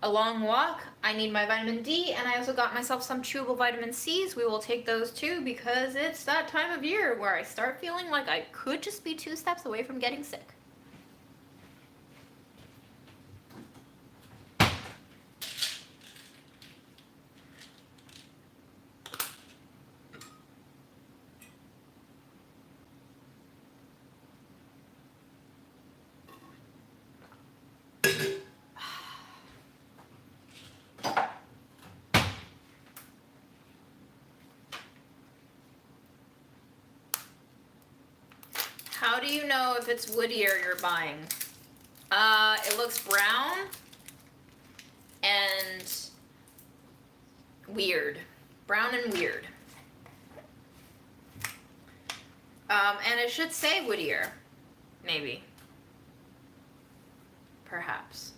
a long walk, I need my vitamin D, and I also got myself some chewable vitamin C's. We will take those too because it's that time of year where I start feeling like I could just be 2 steps away from getting sick. How do you know if it's wood ear you're buying? It looks brown and weird. Brown and weird. And it should say wood ear. Maybe. Perhaps.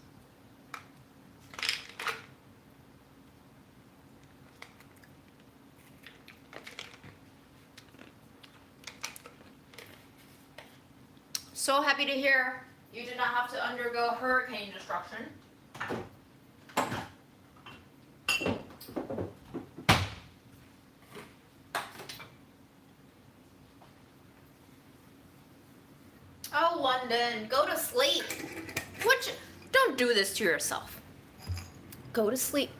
So happy to hear you did not have to undergo hurricane destruction. Oh, London, go to sleep. Don't do this to yourself. Go to sleep.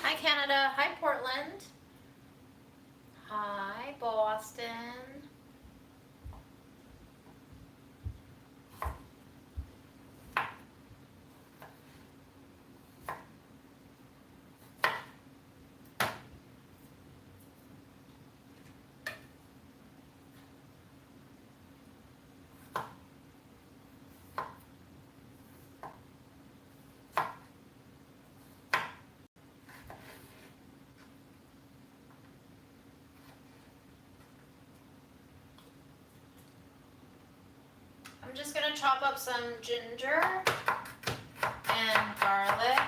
Hi, Canada. Hi, Portland. Hi, Boston. I'm just gonna chop up some ginger and garlic.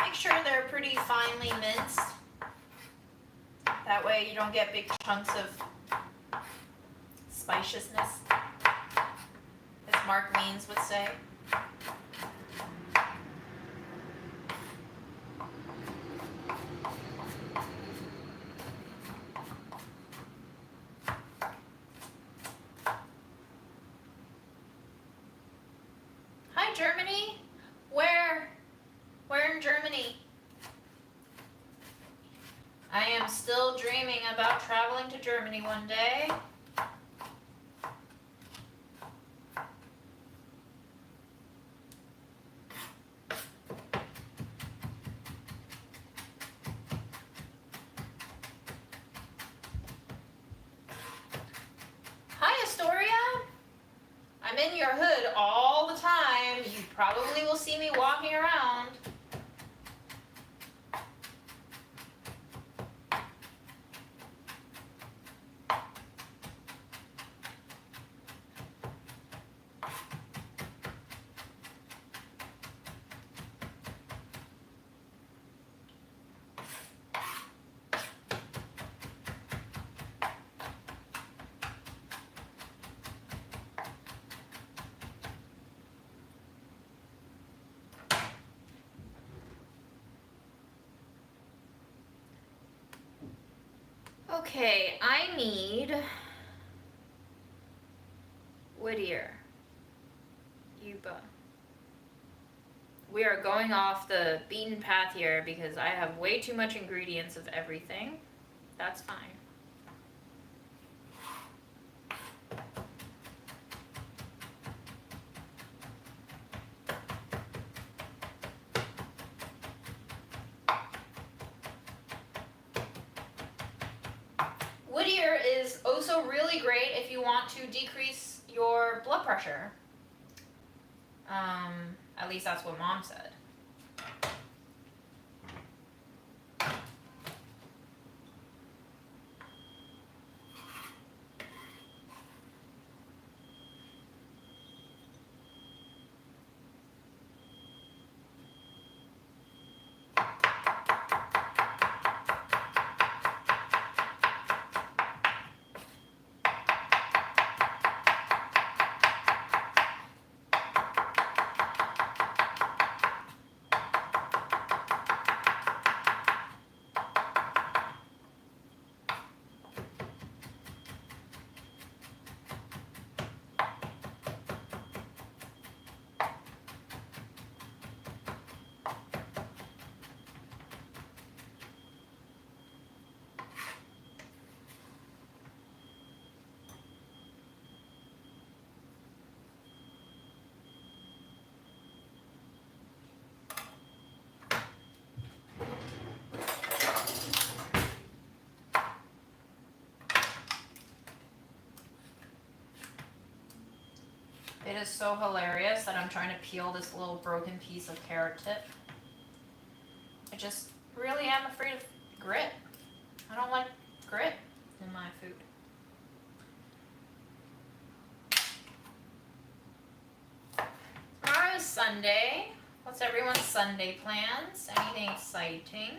Make sure they're pretty finely minced. That way you don't get big chunks of spiciousness, as Mark Means would say. Hi, Germany. Where in Germany? I am still dreaming about traveling to Germany one day. Hi, Astoria. I'm in your hood all the time. You probably will see me walking around. Okay, I need Whittier. Yuba. We are going off the beaten path here because I have way too much ingredients of everything. That's fine. Whittier is also really great if you want to decrease your blood pressure. At least that's what Mom said. It is so hilarious that I'm trying to peel this little broken piece of carrot tip. I just really am afraid of grit. I don't like grit in my food. Tomorrow is Sunday. What's everyone's Sunday plans? Anything exciting?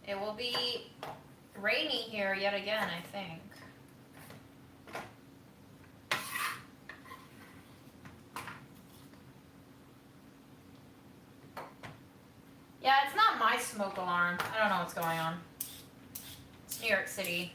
It will be rainy here yet again, I think. Yeah, it's not my smoke alarm. I don't know what's going on. It's New York City.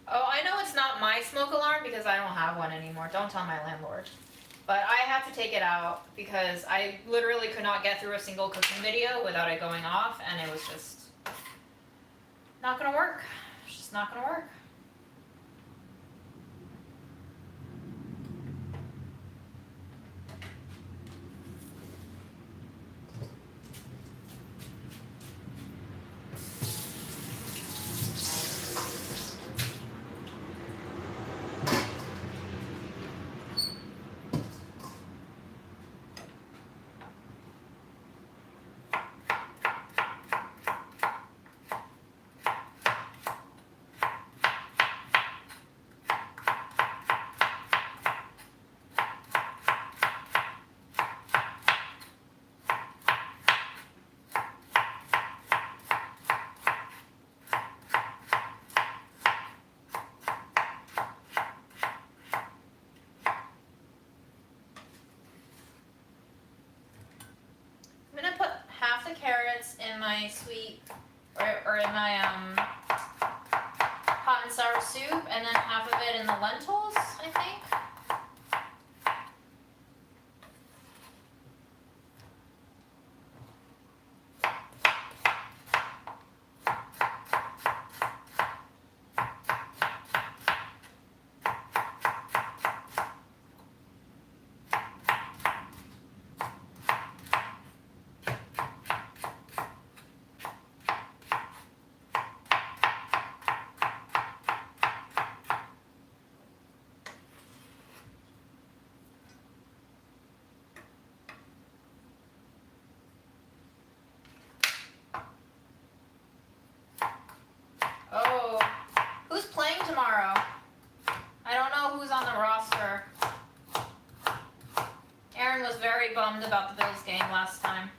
Oh, I know it's not my smoke alarm because I don't have one anymore. Don't tell my landlord. But I have to take it out because I literally could not get through a single cooking video without it going off, and it was just not gonna work. It's just not gonna work. I'm gonna put half the carrots in my sweet, or in my hot and sour soup, and then half of it in the lentils, I think. Oh, who's playing tomorrow? I don't know who's on the roster. Aaron was very bummed about the Bills game last time.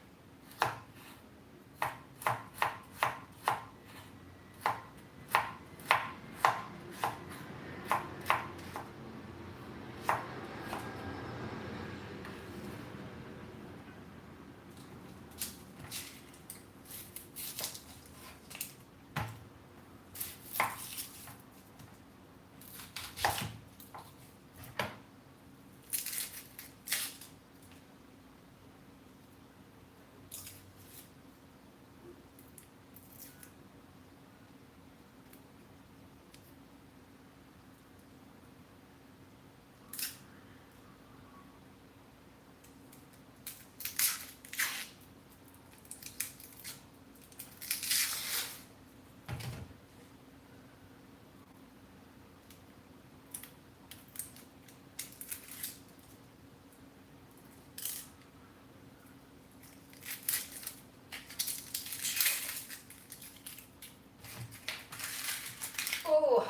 Oh.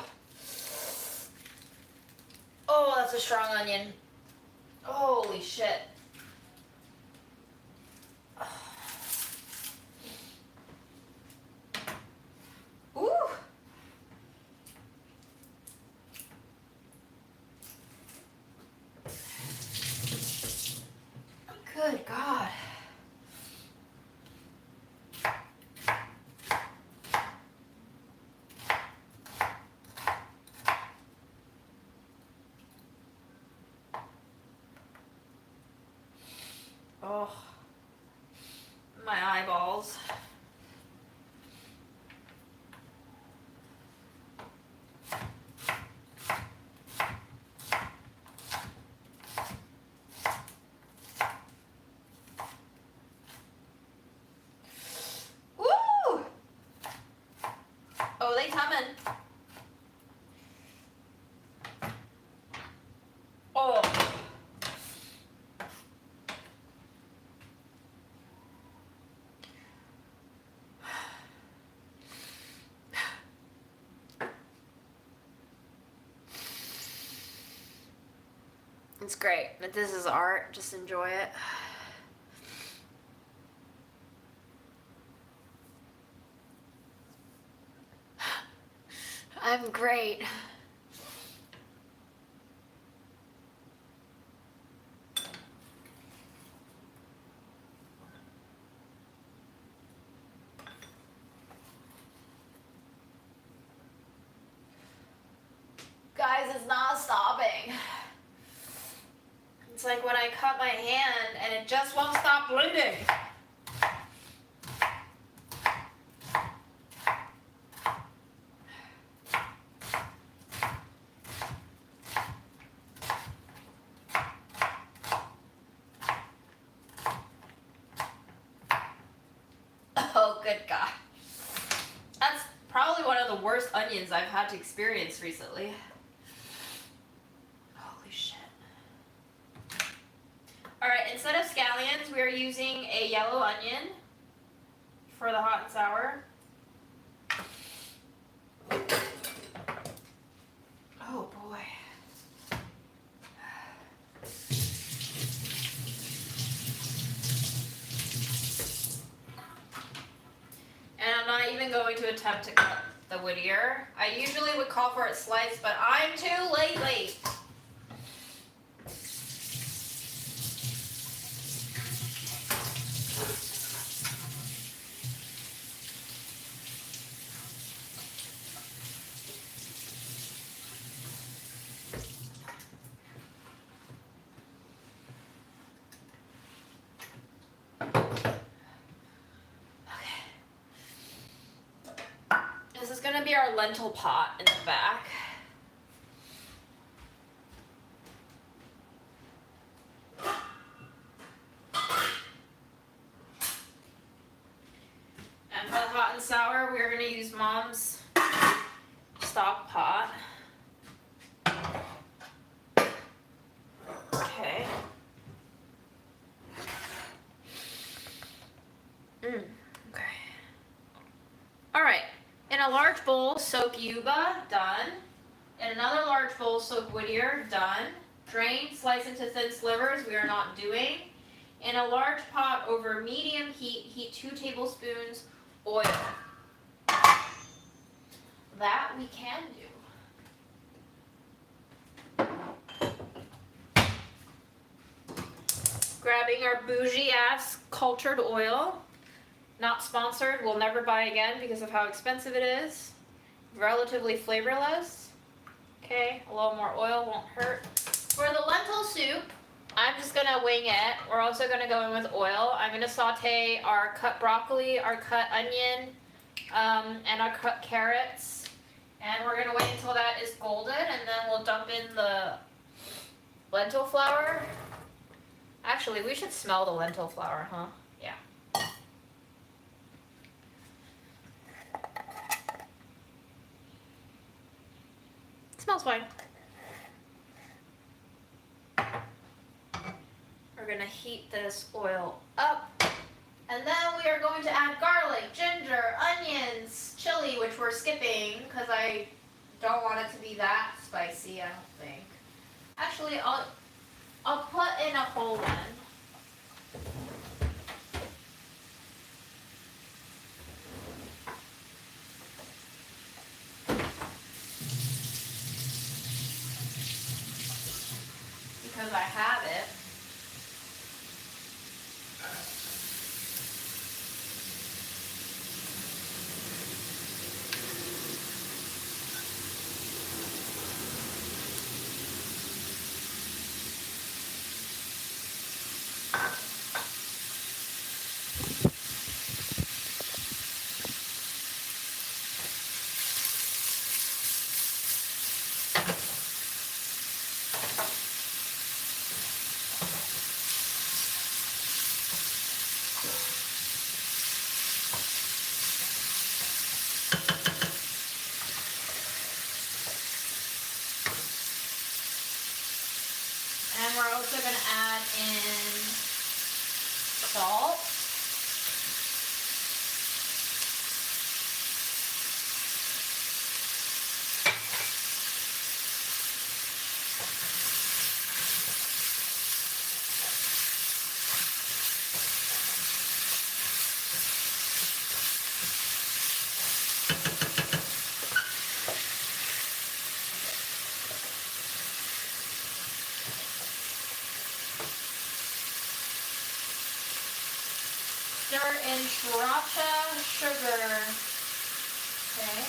Oh, that's a strong onion. Holy shit. Oh, they coming. Oh. It's great. But this is art. Just enjoy it. I'm great. Guys, it's not stopping. It's like when I cut my hand and it just won't stop bleeding. Oh, good God. That's probably one of the worst onions I've had to experience recently. Holy shit. Alright, instead of scallions, we are using a yellow onion for the hot and sour. Oh boy. And I'm not even going to attempt to cut the Whittier. I usually would call for it sliced, but I'm too late. This is gonna be our lentil pot in the back. And for the hot and sour, we're gonna use Mom's stock pot. Okay. Okay. All right. In a large bowl, soak yuba, done. In another large bowl, soak Whittier, done. Drain, slice into thin slivers, we are not doing. In a large pot over medium heat, heat 2 tablespoons oil. That we can do. Grabbing our bougie ass cultured oil. Not sponsored, we'll never buy again because of how expensive it is. Relatively flavorless. Okay, a little more oil won't hurt. For the lentil soup, I'm just gonna wing it. We're also gonna go in with oil. I'm gonna saute our cut broccoli, our cut onion, and our cut carrots. And we're gonna wait until that is golden, and then we'll dump in the lentil flour. Actually, we should smell the lentil flour, huh? Yeah. Smells fine. We're gonna heat this oil up, and then we are going to add garlic, ginger, onions, chili, which we're skipping because I don't want it to be that spicy, I don't think. Actually, I'll put in a whole one. Because I have it. in salt. Stir in sriracha sugar. Okay.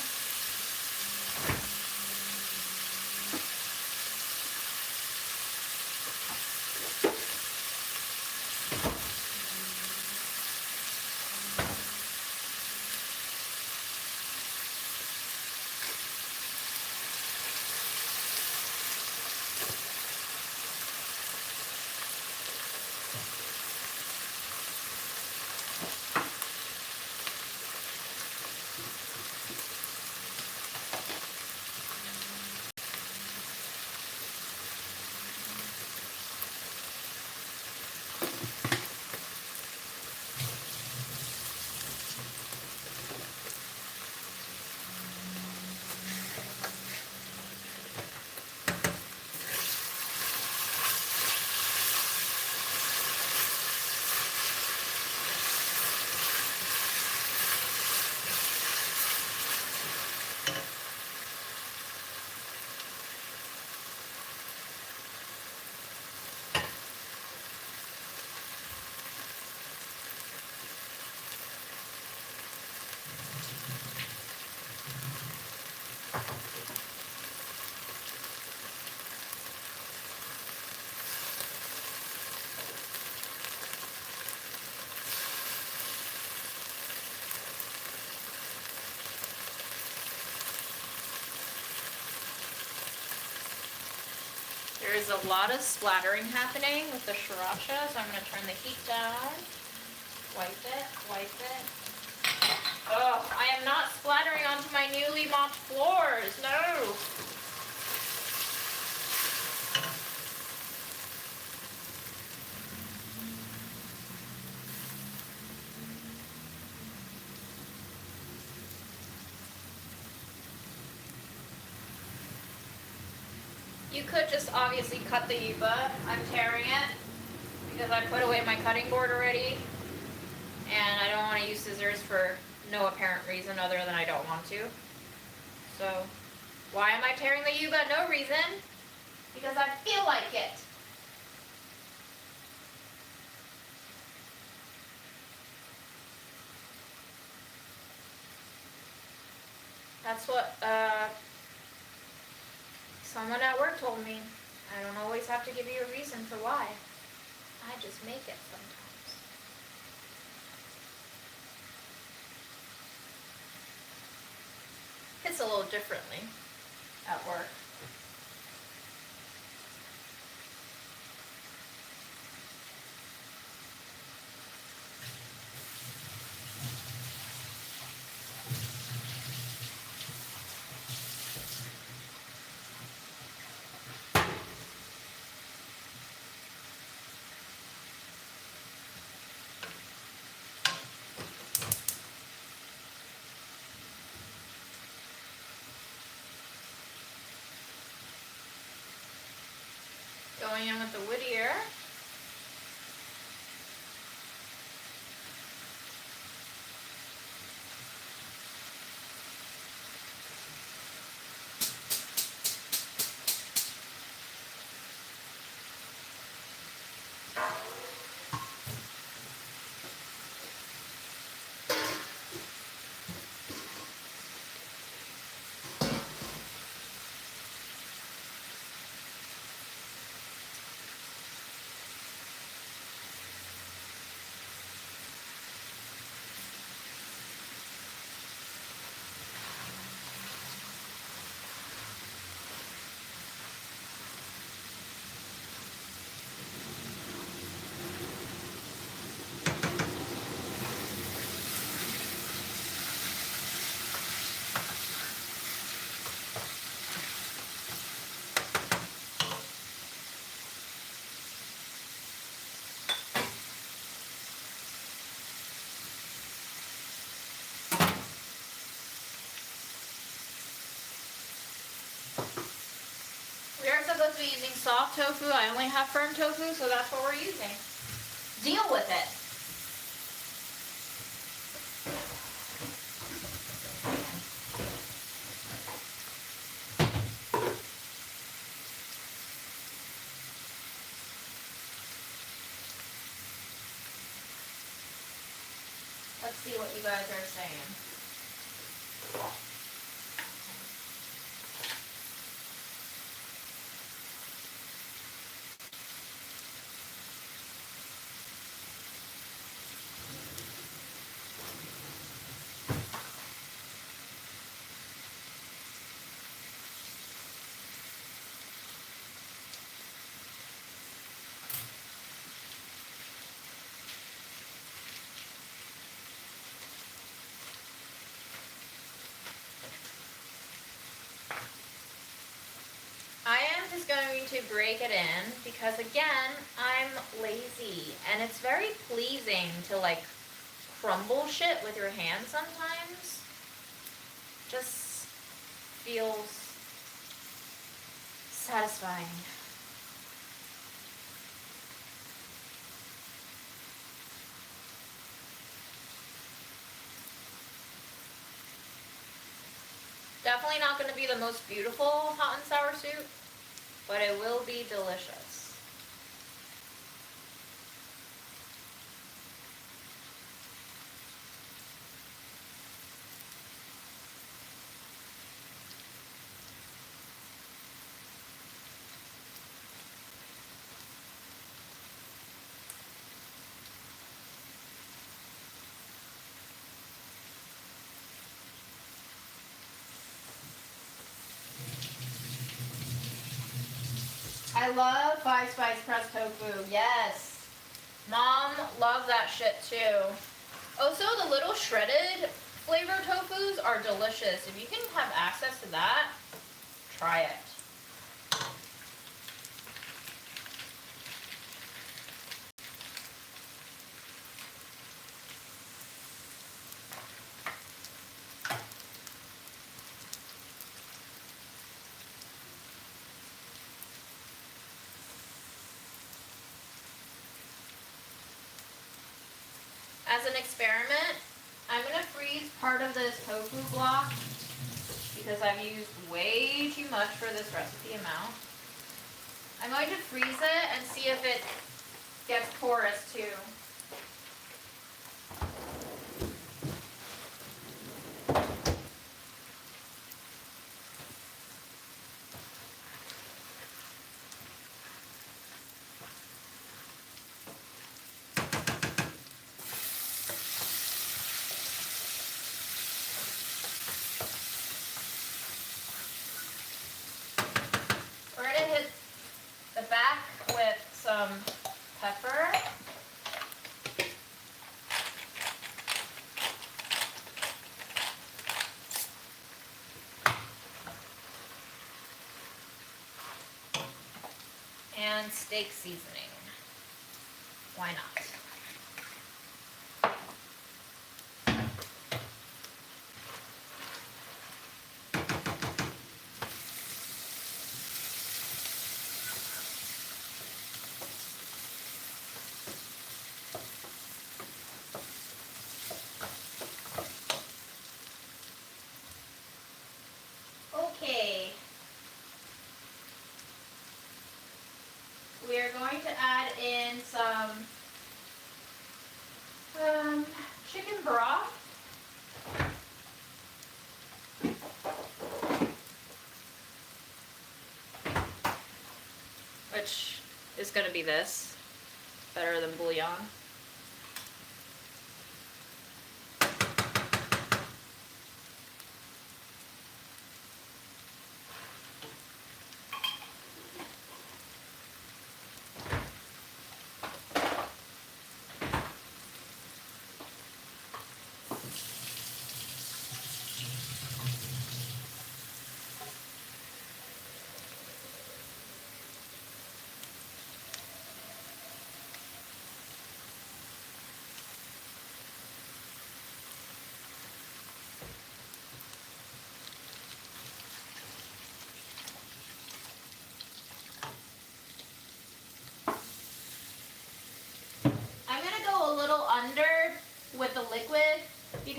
There is a lot of splattering happening with the sriracha, so I'm going to turn the heat down. Wipe it, wipe it. Oh, I am not splattering onto my newly mopped floors. No! You could just obviously cut the yuba. I'm tearing it because I put away my cutting board already, and I don't want to use scissors for no apparent reason other than I don't want to. So, why am I tearing the yuba? No reason. Because I feel like it. That's what someone at work told me. I don't always have to give you a reason for why. I just make it sometimes. It's a little differently at work. Going in with the Whittier. We are supposed to be using soft tofu. I only have firm tofu, so that's what we're using. Deal with it. Let's see what you guys are saying. I am just going to break it in because, again, I'm lazy and it's very pleasing to like crumble shit with your hand sometimes. Just feels satisfying. Definitely not going to be the most beautiful hot and sour soup, but it will be delicious. I love 5-spice pressed tofu. Yes. Mom loved that shit too. Also, the little shredded flavor tofus are delicious. If you can have access to that, try it. As an experiment, I'm going to freeze part of this tofu block because I've used way too much for this recipe amount. I'm going to freeze it and see if it gets porous too. We're going to hit the back with some pepper. And steak seasoning. Why not? Okay. We are going to add in some chicken broth. Which is going to be this. Better than bouillon.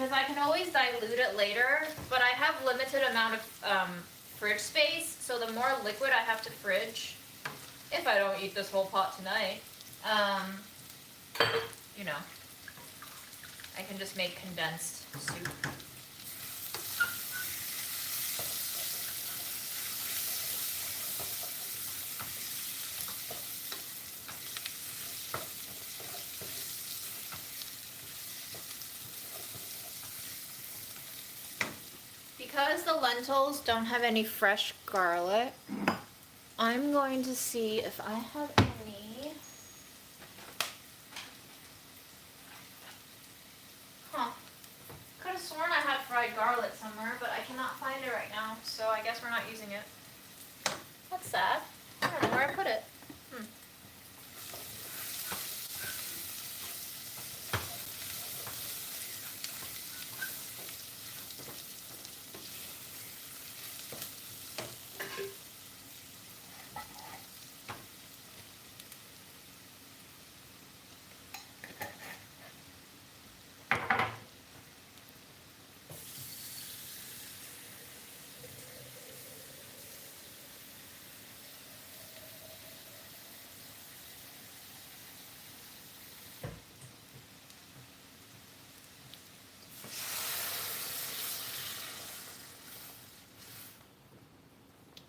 because I can always dilute it later, but I have limited amount of fridge space, so the more liquid I have to fridge, if I don't eat this whole pot tonight, you know, I can just make condensed soup. Because the lentils don't have any fresh garlic, I'm going to see if I have any. Could have sworn I had fried garlic somewhere, but I cannot find it right now, so I guess we're not using it. That's sad. I don't know where I put it.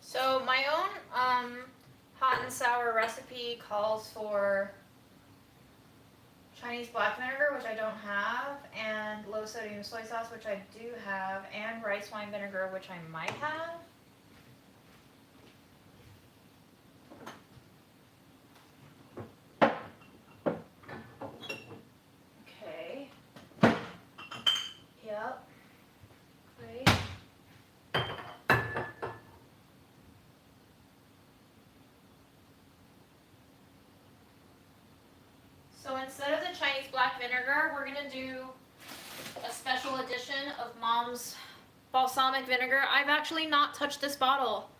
So my own hot and sour recipe calls for Chinese black vinegar, which I don't have, and low sodium soy sauce, which I do have, and rice wine vinegar, which I might have. Okay. Yep. Great. So instead of the Chinese black vinegar, we're going to do a special edition of Mom's balsamic vinegar. I've actually not touched this bottle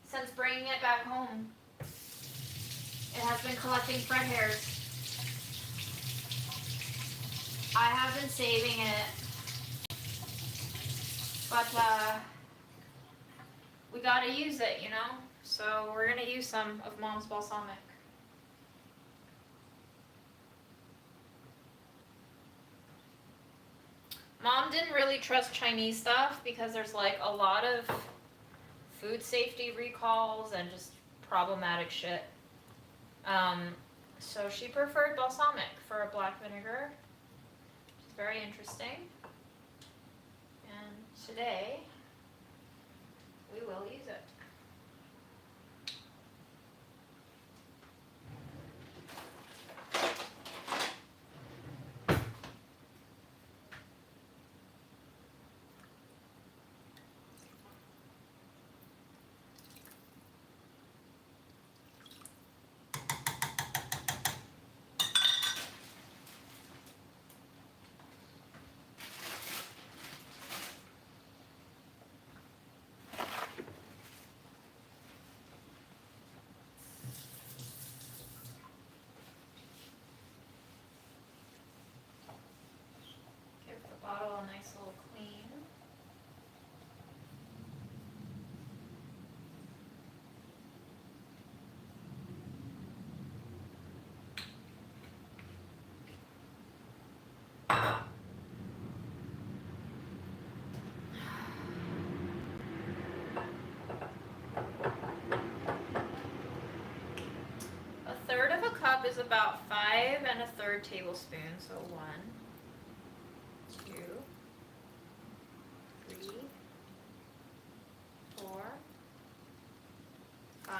since bringing it back home. It has been collecting Fred hairs. I have been saving it, but we gotta use it, you know? So we're gonna use some of Mom's balsamic. Mom didn't really trust Chinese stuff because there's like a lot of food safety recalls and just problematic shit. So she preferred balsamic for a black vinegar, which is very interesting. And today, we will use it. Give the bottle a nice little clean. A third of a cup is about 5 1/3 tablespoons, so 1, 2, 3, 4, 5.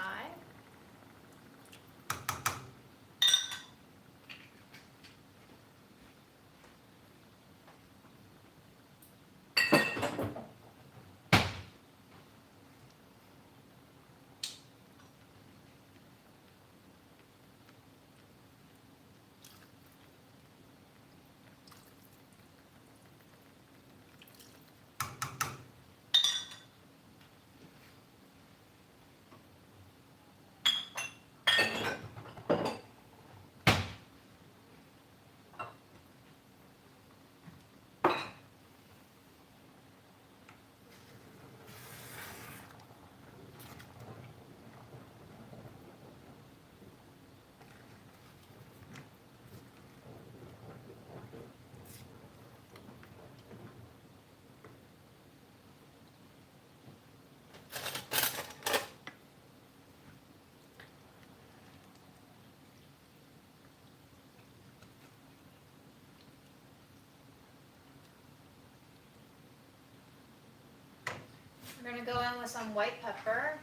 We're gonna go in with some white pepper.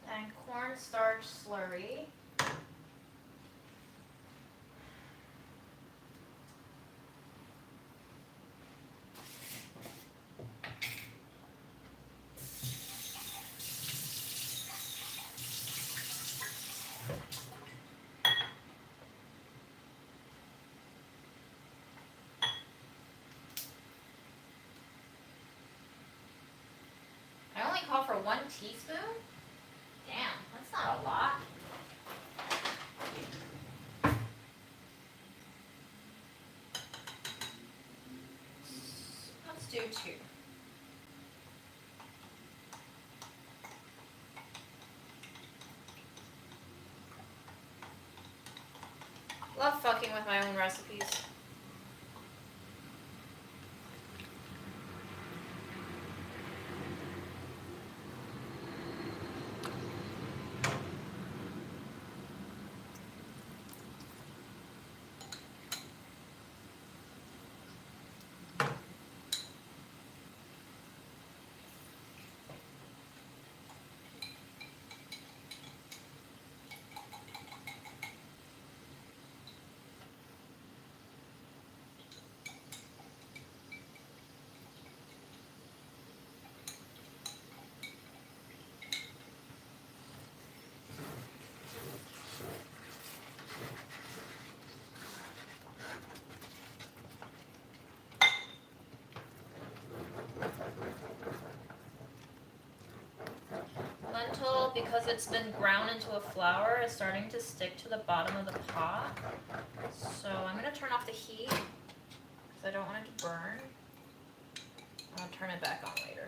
And cornstarch slurry. I only call for 1 teaspoon? Damn, that's not a lot. Let's do 2. Love fucking with my own recipes. Lentil, because it's been ground into a flour, is starting to stick to the bottom of the pot. So I'm going to turn off the heat because I don't want it to burn. I'll turn it back on later.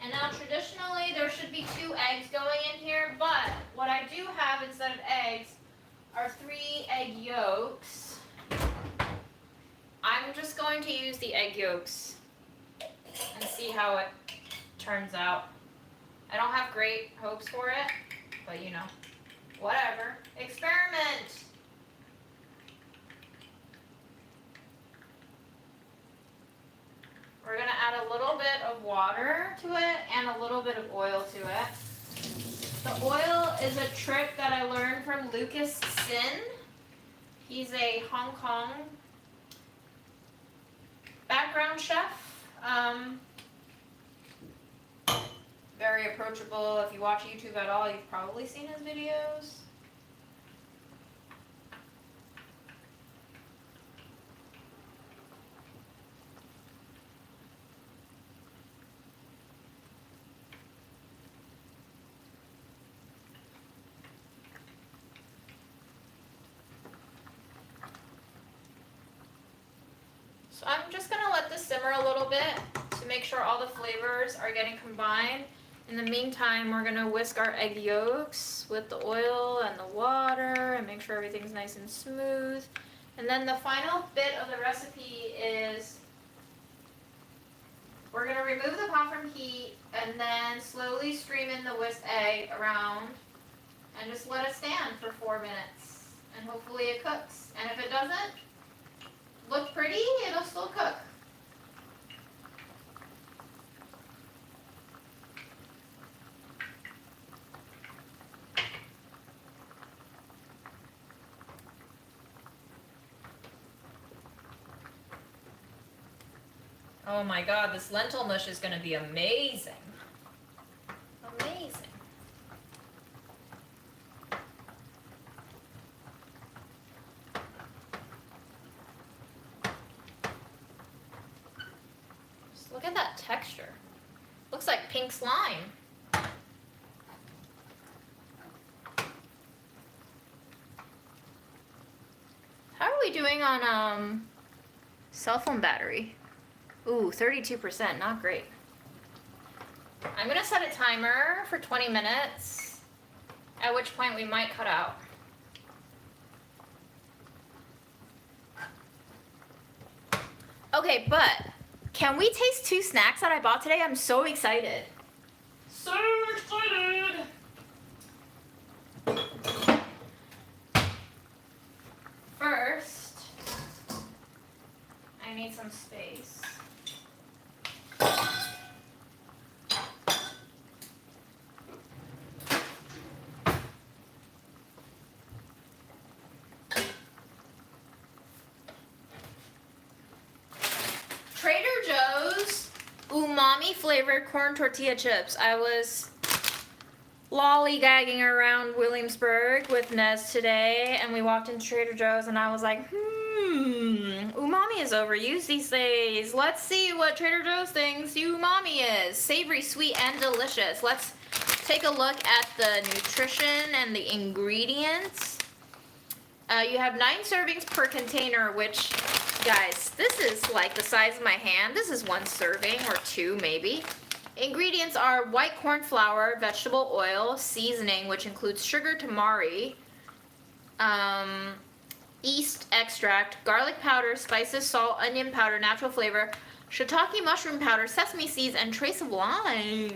And now traditionally there should be 2 eggs going in here, but what I do have instead of eggs are 3 egg yolks. I'm just going to use the egg yolks and see how it turns out. I don't have great hopes for it, but you know, whatever. Experiment! We're going to add a little bit of water to it and a little bit of oil to it. The oil is a trick that I learned from Lucas Sin. He's a Hong Kong background chef. Very approachable. If you watch YouTube at all, you've probably seen his videos. So I'm just going to let this simmer a little bit to make sure all the flavors are getting combined. In the meantime, we're going to whisk our egg yolks with the oil and the water and make sure everything's nice and smooth. And then the final bit of the recipe is we're going to remove the pot from heat and then slowly stream in the whisked egg around and just let it stand for 4 minutes. And hopefully it cooks. And if it doesn't look pretty, it'll still cook. Oh my god, this lentil mush is going to be amazing. Amazing. Just look at that texture. Looks like pink slime. we doing on cell phone battery? Ooh, 32%, not great. I'm gonna set a timer for 20 minutes, at which point we might cut out. Okay, but can we taste 2 snacks that I bought today? I'm so excited. So excited! First, I need some space. Trader Joe's umami flavored corn tortilla chips. I was lollygagging around Williamsburg with Nez today, and we walked into Trader Joe's, and I was like, umami is overused these days. Let's see what Trader Joe's thinks umami is. Savory, sweet, and delicious. Let's take a look at the nutrition and the ingredients. You have 9 servings per container, which, guys, this is like the size of my hand. This is 1 serving, or 2 maybe. Ingredients are white corn flour, vegetable oil, seasoning, which includes sugar tamari, yeast extract, garlic powder, spices, salt, onion powder, natural flavor, shiitake mushroom powder, sesame seeds, and trace of lime.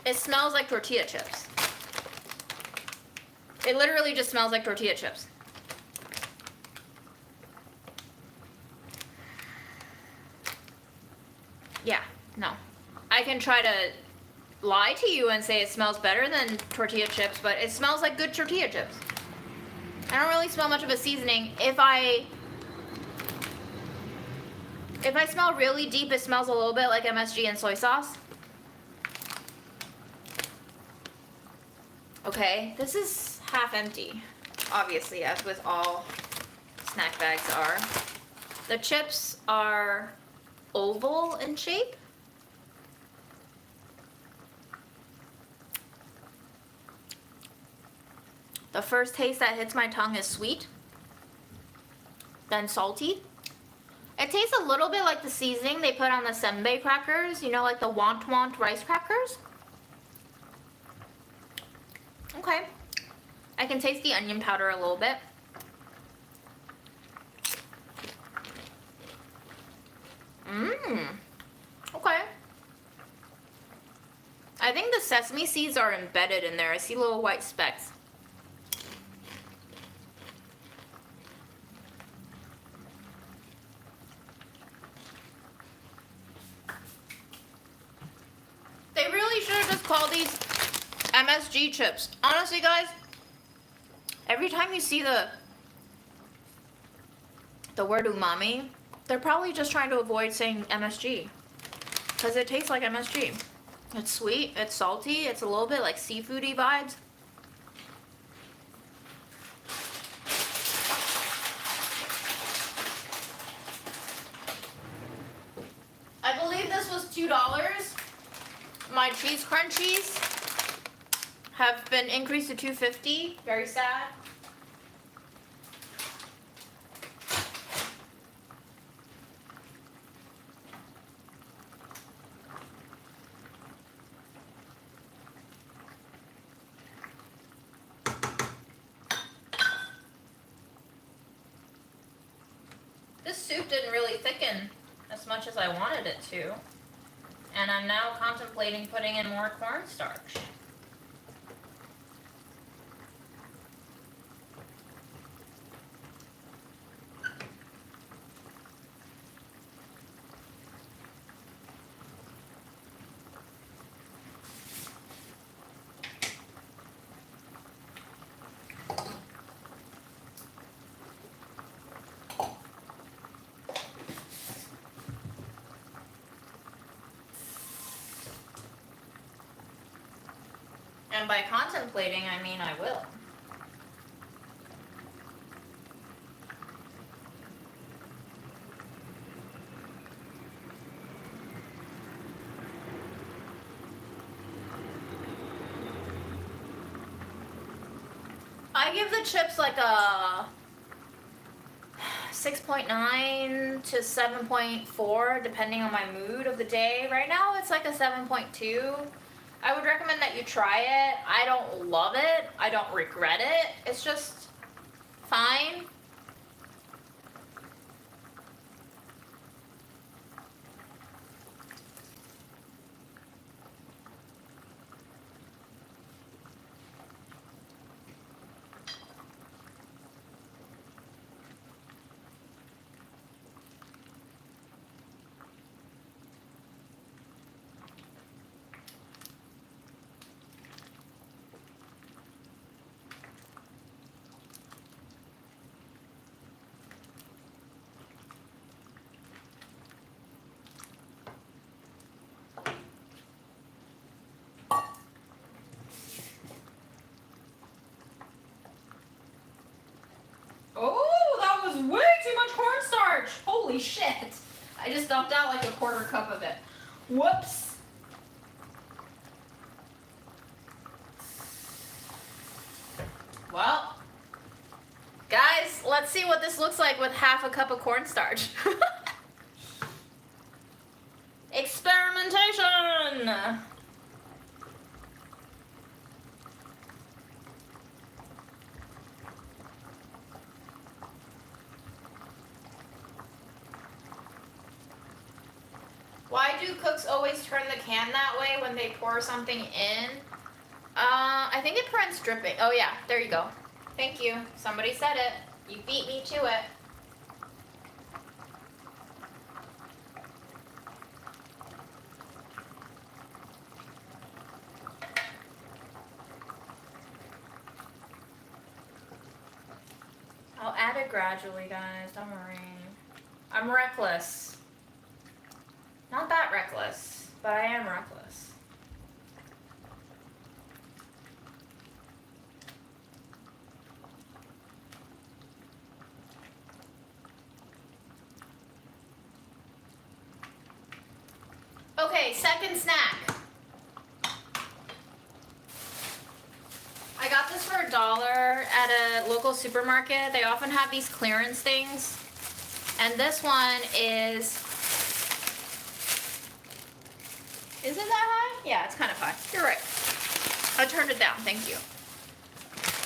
It smells like tortilla chips. It literally just smells like tortilla chips. Yeah, no. I can try to lie to you and say it smells better than tortilla chips, but it smells like good tortilla chips. I don't really smell much of a seasoning. If I smell really deep, it smells a little bit like MSG and soy sauce. Okay, this is half empty, obviously, as with all snack bags are. The chips are oval in shape. The first taste that hits my tongue is sweet, then salty. It tastes a little bit like the seasoning they put on the senbei crackers, you know, like the want rice crackers. Okay. I can taste the onion powder a little bit. Okay. I think the sesame seeds are embedded in there. I see little white specks. They really should have just called these MSG chips. Honestly, guys, every time you see the word umami, they're probably just trying to avoid saying MSG, because it tastes like MSG. It's sweet, it's salty, it's a little bit like seafoody vibes. I believe this was $2. My cheese crunchies have been increased to $2.50. Very sad. This soup didn't really thicken as much as I wanted it to, and I'm now contemplating putting in more cornstarch. And by contemplating, I mean I will. I give the chips like a 6.9 to 7.4 depending on my mood of the day. Right now it's like a 7.2. I would recommend that you try it. I don't love it. I don't regret it. It's just fine. Oh, that was way too much cornstarch. Holy shit. I just dumped out like a quarter cup of it. Whoops. Well, guys, let's see what this looks like with half a cup of cornstarch. Experimentation. Why do cooks always turn the can that way when they pour something in? I think it prevents dripping. Oh yeah, there you go. Thank you. Somebody said it. You beat me to it. I'll add it gradually, guys. Don't worry. I'm reckless. Not that reckless, but I am reckless. Okay, second snack. I got this for $1 at a local supermarket. They often have these clearance things. And this one is it that high? Yeah, it's kind of high. You're right. I turned it down, thank you.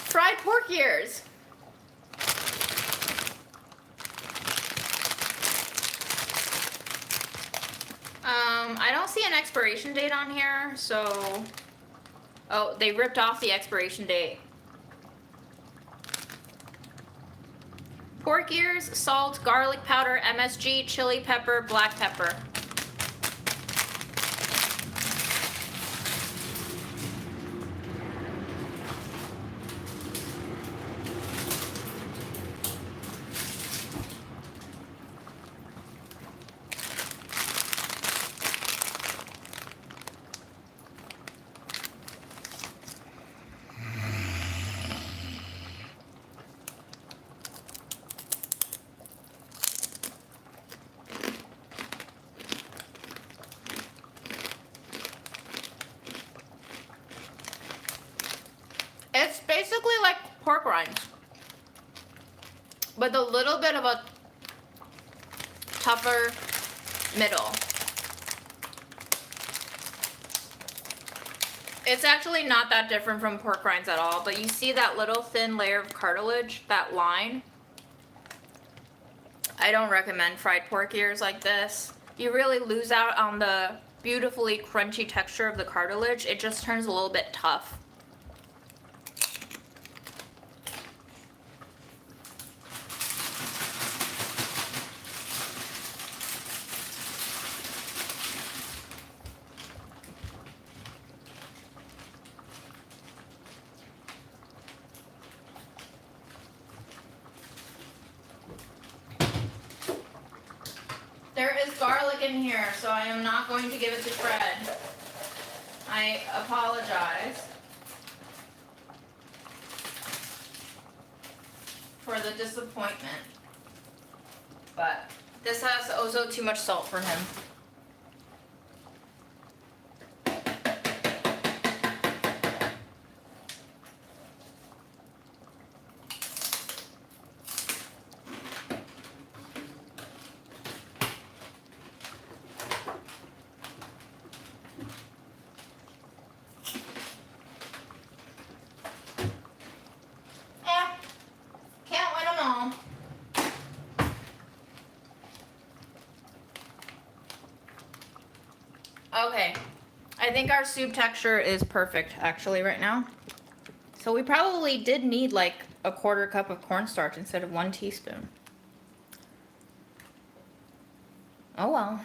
Fried pork ears. I don't see an expiration date on here, so... Oh, they ripped off the expiration date. Pork ears, salt, garlic powder, MSG, chili pepper, black pepper. It's basically like pork rinds, with a little bit of a tougher middle. It's actually not that different from pork rinds at all, but you see that little thin layer of cartilage, that line? I don't recommend fried pork ears like this. You really lose out on the beautifully crunchy texture of the cartilage. It just turns a little bit tough. There is garlic in here, so I am not going to give it to Fred. I apologize for the disappointment, but this has also too much salt for him. Okay. I think our soup texture is perfect actually right now. So we probably did need like a quarter cup of cornstarch instead of 1 teaspoon. Oh well.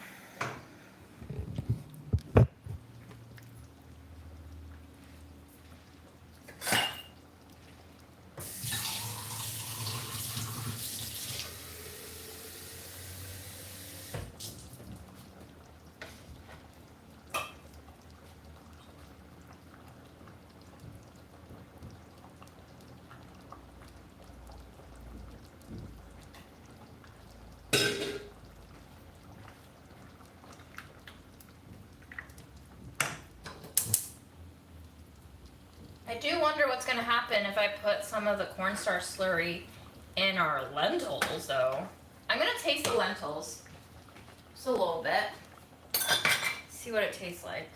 I do wonder what's going to happen if I put some of the cornstarch slurry in our lentils, though. I'm going to taste the lentils just a little bit. See what it tastes like.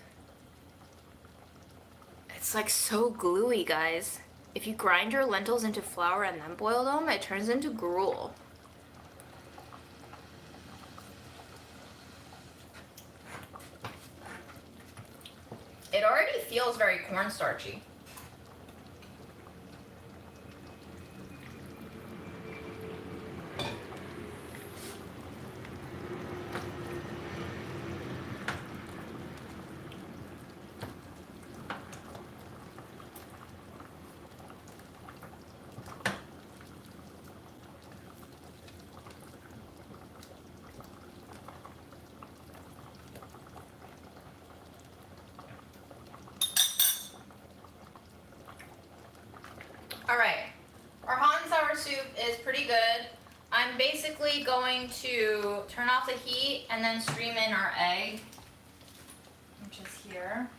It's like so gluey, guys. If you grind your lentils into flour and then boil them, it turns into gruel. It already feels very cornstarchy. Alright, our hot and sour soup is pretty good. I'm basically going to turn off the heat and then stream in our egg, which is here.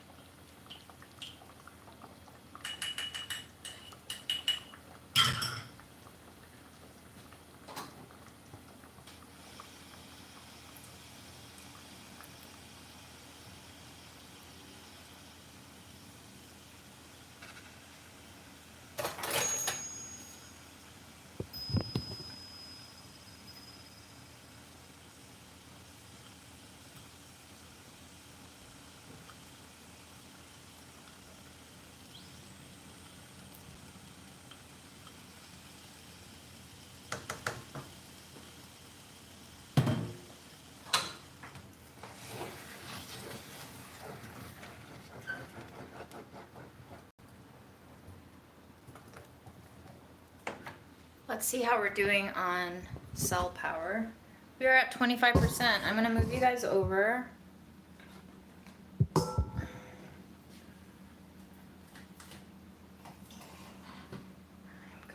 Let's see how we're doing on cell power. We are at 25%. I'm gonna move you guys over. I'm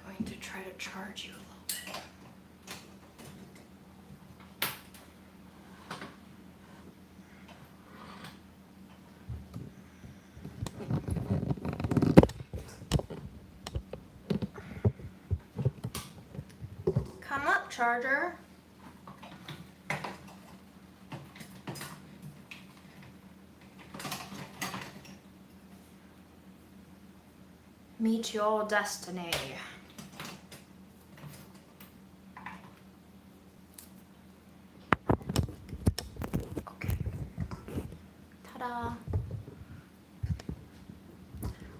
going to try to charge you a little bit. Come up, charger. Meet your destiny. Okay. Ta-da.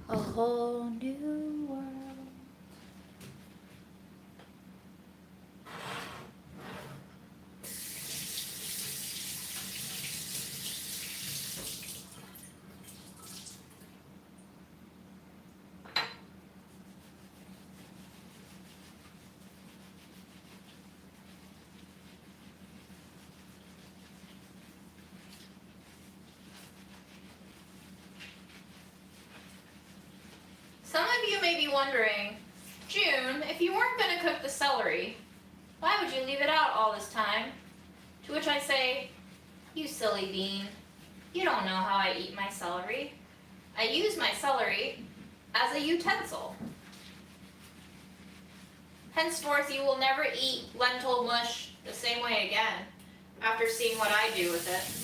A whole new world. Some of you may be wondering, June, if you weren't going to cook the celery, why would you leave it out all this time? To which I say, you silly bean, you don't know how I eat my celery. I use my celery as a utensil. Henceforth, you will never eat lentil mush the same way again after seeing what I do with it.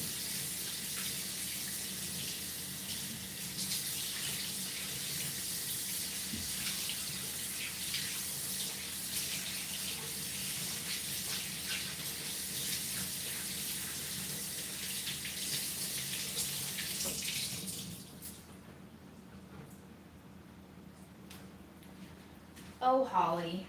Oh, Holly.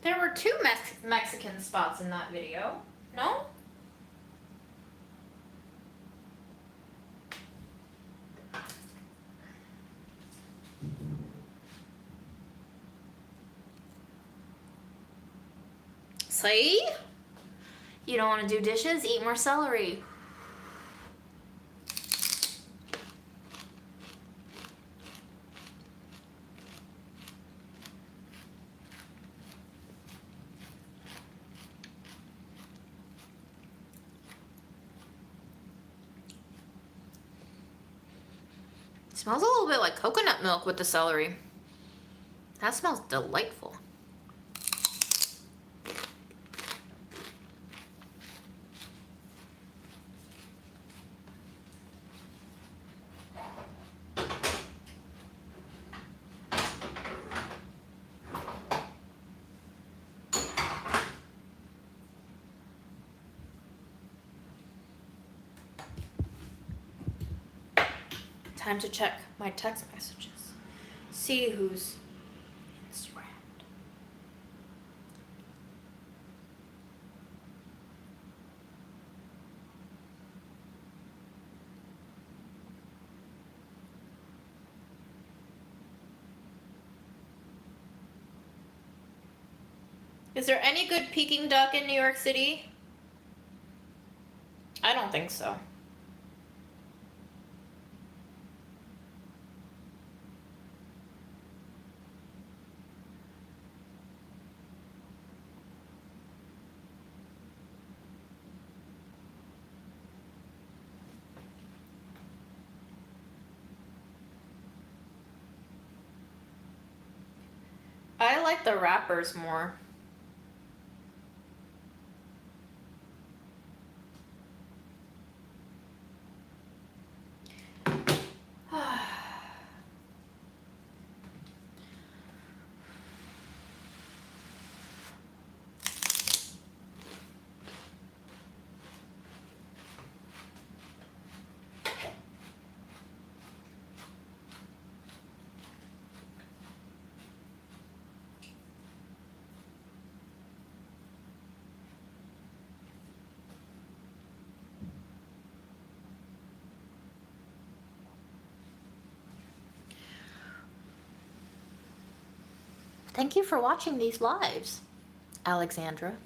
There were two Mexican spots in that video. No? See? You don't want to do dishes? Eat more celery. It smells a little bit like coconut milk with the celery. That smells delightful. Time to check my text messages. See who's Instagrammed. Is there any good Peking duck in New York City? I don't think so. I like the wrappers more. Thank you for watching these lives, Alexandra.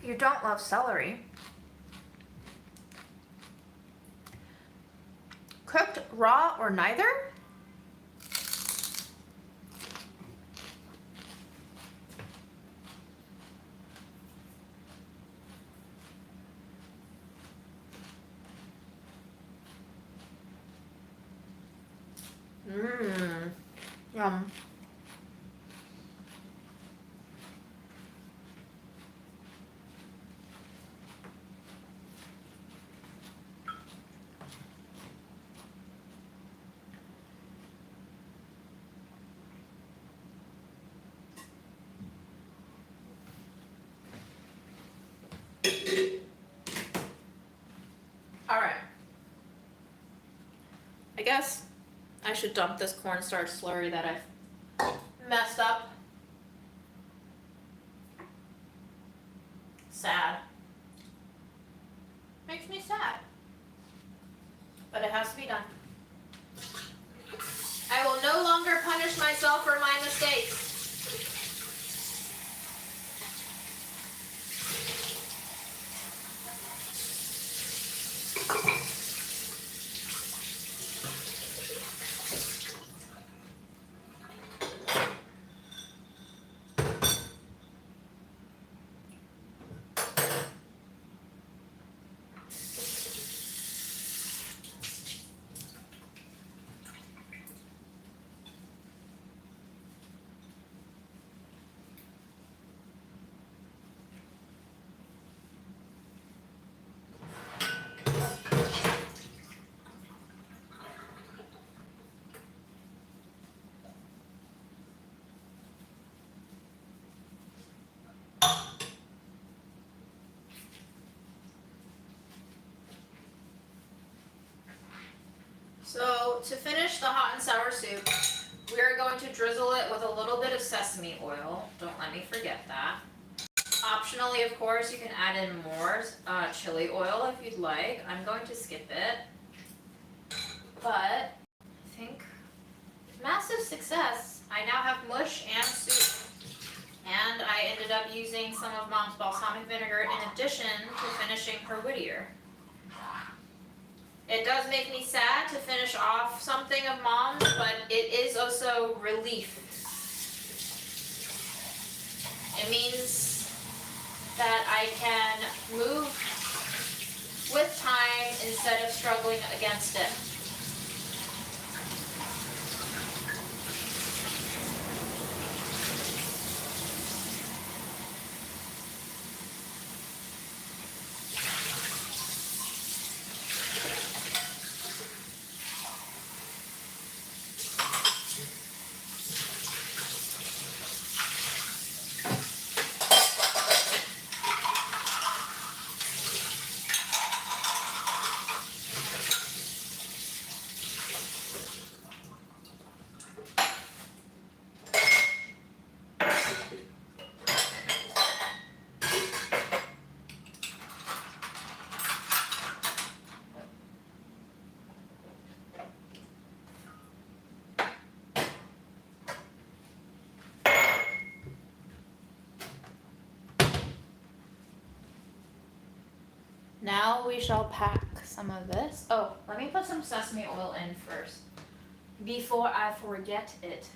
You don't love celery. Cooked, raw, or neither? Mmm. Yum. All right. I guess I should dump this cornstarch slurry that I've messed up. sad. Makes me sad. But it has to be done. I will no longer punish myself for my mistakes. So to finish the hot and sour soup, we are going to drizzle it with a little bit of sesame oil. Don't let me forget that. Optionally, of course, you can add in more chili oil if you'd like. I'm going to skip it. But I think massive success. I now have mush and soup. And I ended up using some of Mom's balsamic vinegar in addition to finishing her Whittier. It does make me sad to finish off something of Mom's, but it is also relief. It means that I can move with time instead of struggling against it. Now we shall pack some of this. Oh, let me put some sesame oil in first before I forget it.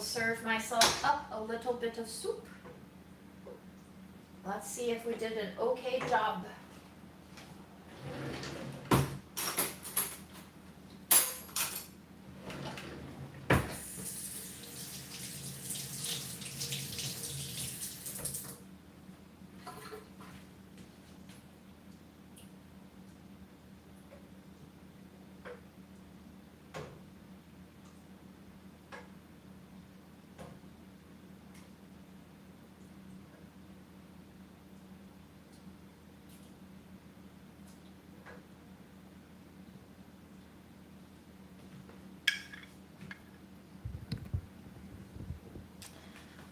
Serve myself up a little bit of soup. Let's see if we did an okay job.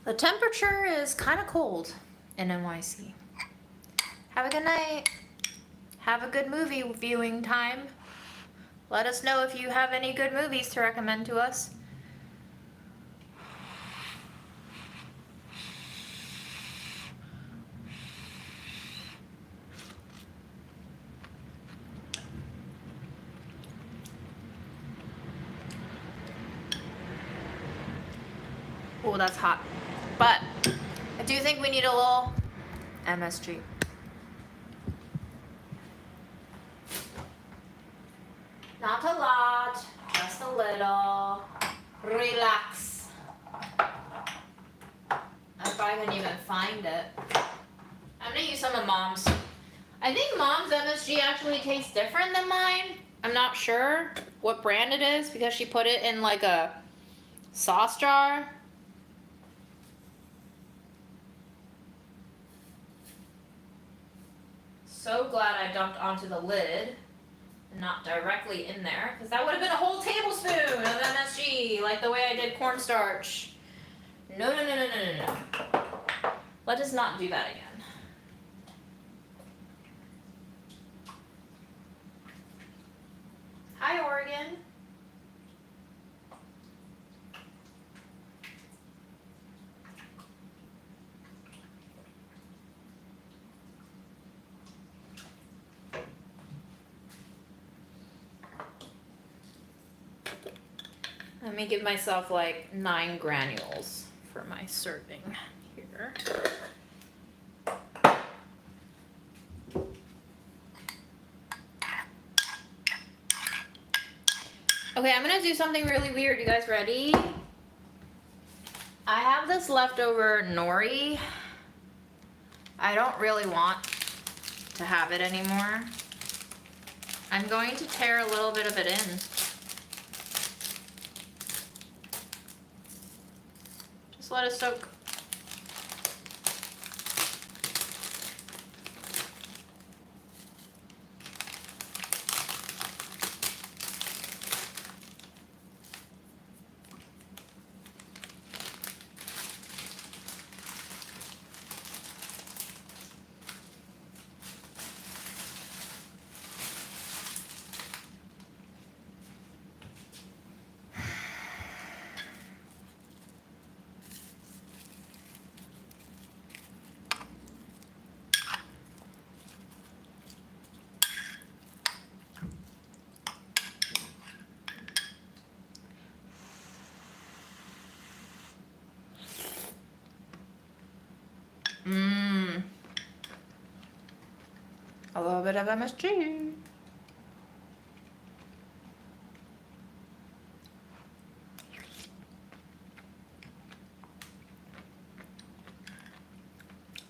The temperature is kind of cold in NYC. Have a good night. Have a good movie viewing time. Let us know if you have any good movies to recommend to us. Oh, that's hot. But I do think we need a little MSG. Not a lot, just a little. Relax. I probably couldn't even find it. I'm gonna use some of Mom's. I think Mom's MSG actually tastes different than mine. I'm not sure what brand it is because she put it in like a sauce jar. So glad I dumped onto the lid and not directly in there, because that would have been a whole tablespoon of MSG, like the way I did cornstarch. No, no, no, no, no, no, no. Let us not do that again. Hi, Oregon. Let me give myself like 9 granules for my serving here. Okay, I'm gonna do something really weird. You guys ready? I have this leftover nori. I don't really want to have it anymore. I'm going to tear a little bit of it in. Just let it soak. A little bit of MSG.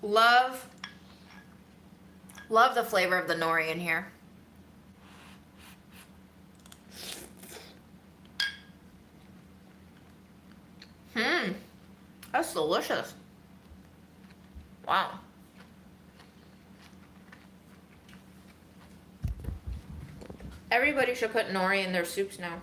Love the flavor of the nori in here. That's delicious. Wow. Everybody should put nori in their soups now.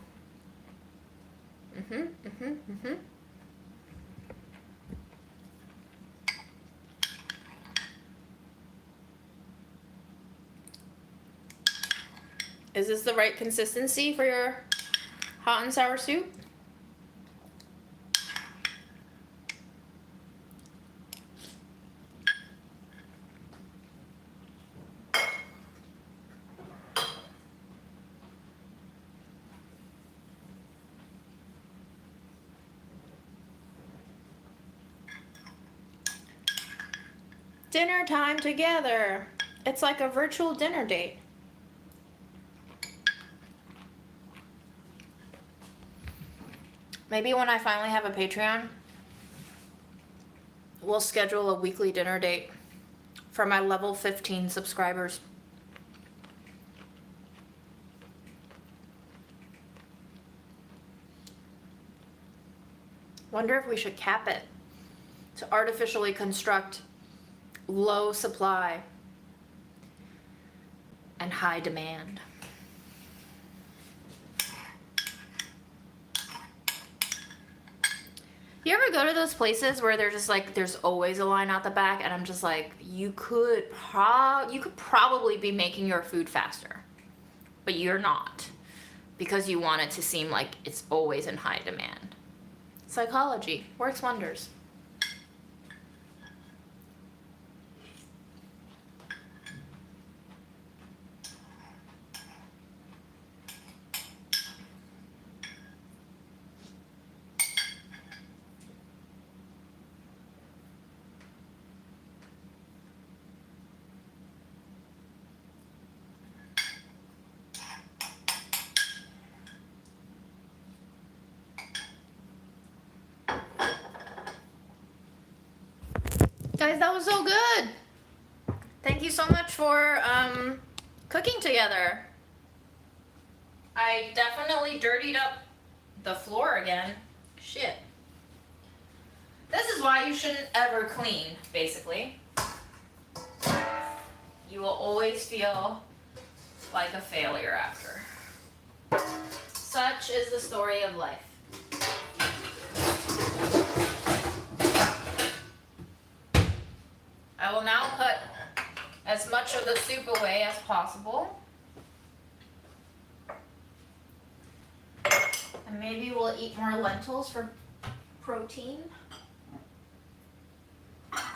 Is this the right consistency for your hot and sour soup? Dinner time together. It's like a virtual dinner date. Maybe when I finally have a Patreon, we'll schedule a weekly dinner date for my level 15 subscribers. Wonder if we should cap it to artificially construct low supply and high demand. You ever go to those places where they're just like, there's always a line out the back, and I'm just like, you could probably be making your food faster, but you're not, because you want it to seem like it's always in high demand. Psychology works wonders. Guys, that was so good. Thank you so much for cooking together. I definitely dirtied up the floor again. Shit. This is why you shouldn't ever clean, basically. You will always feel like a failure after. Such is the story of life. I will now put as much of the soup away as possible. And maybe we'll eat more lentils for protein. I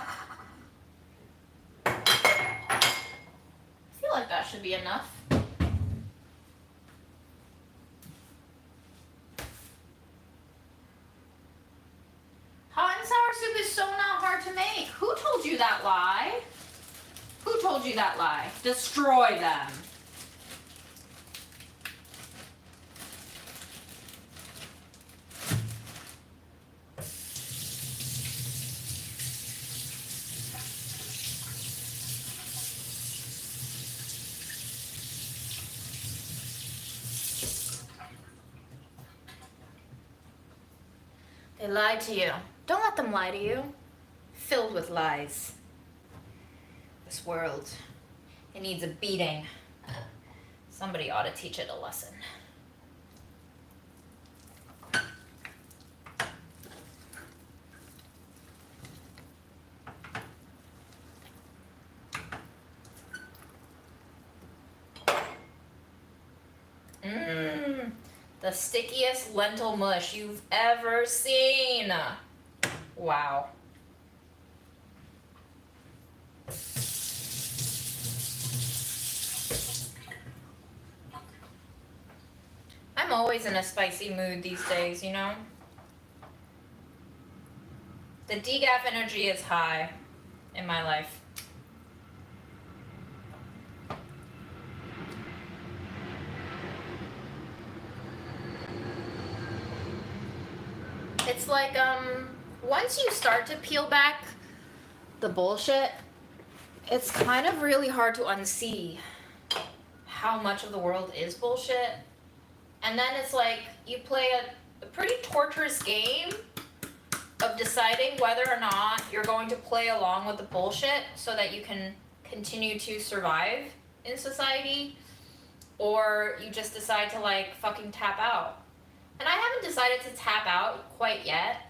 feel like that should be enough. Hot and sour soup is so not hard to make. Who told you that lie? Who told you that lie? Destroy them. They lied to you. Don't let them lie to you. Filled with lies. This world, it needs a beating. Somebody ought to teach it a lesson. The stickiest lentil mush you've ever seen. Wow. I'm always in a spicy mood these days, you know? The decaf energy is high in my life. It's like, once you start to peel back the bullshit, it's kind of really hard to unsee how much of the world is bullshit. And then it's like you play a pretty torturous game of deciding whether or not you're going to play along with the bullshit so that you can continue to survive in society, or you just decide to like fucking tap out. And I haven't decided to tap out quite yet,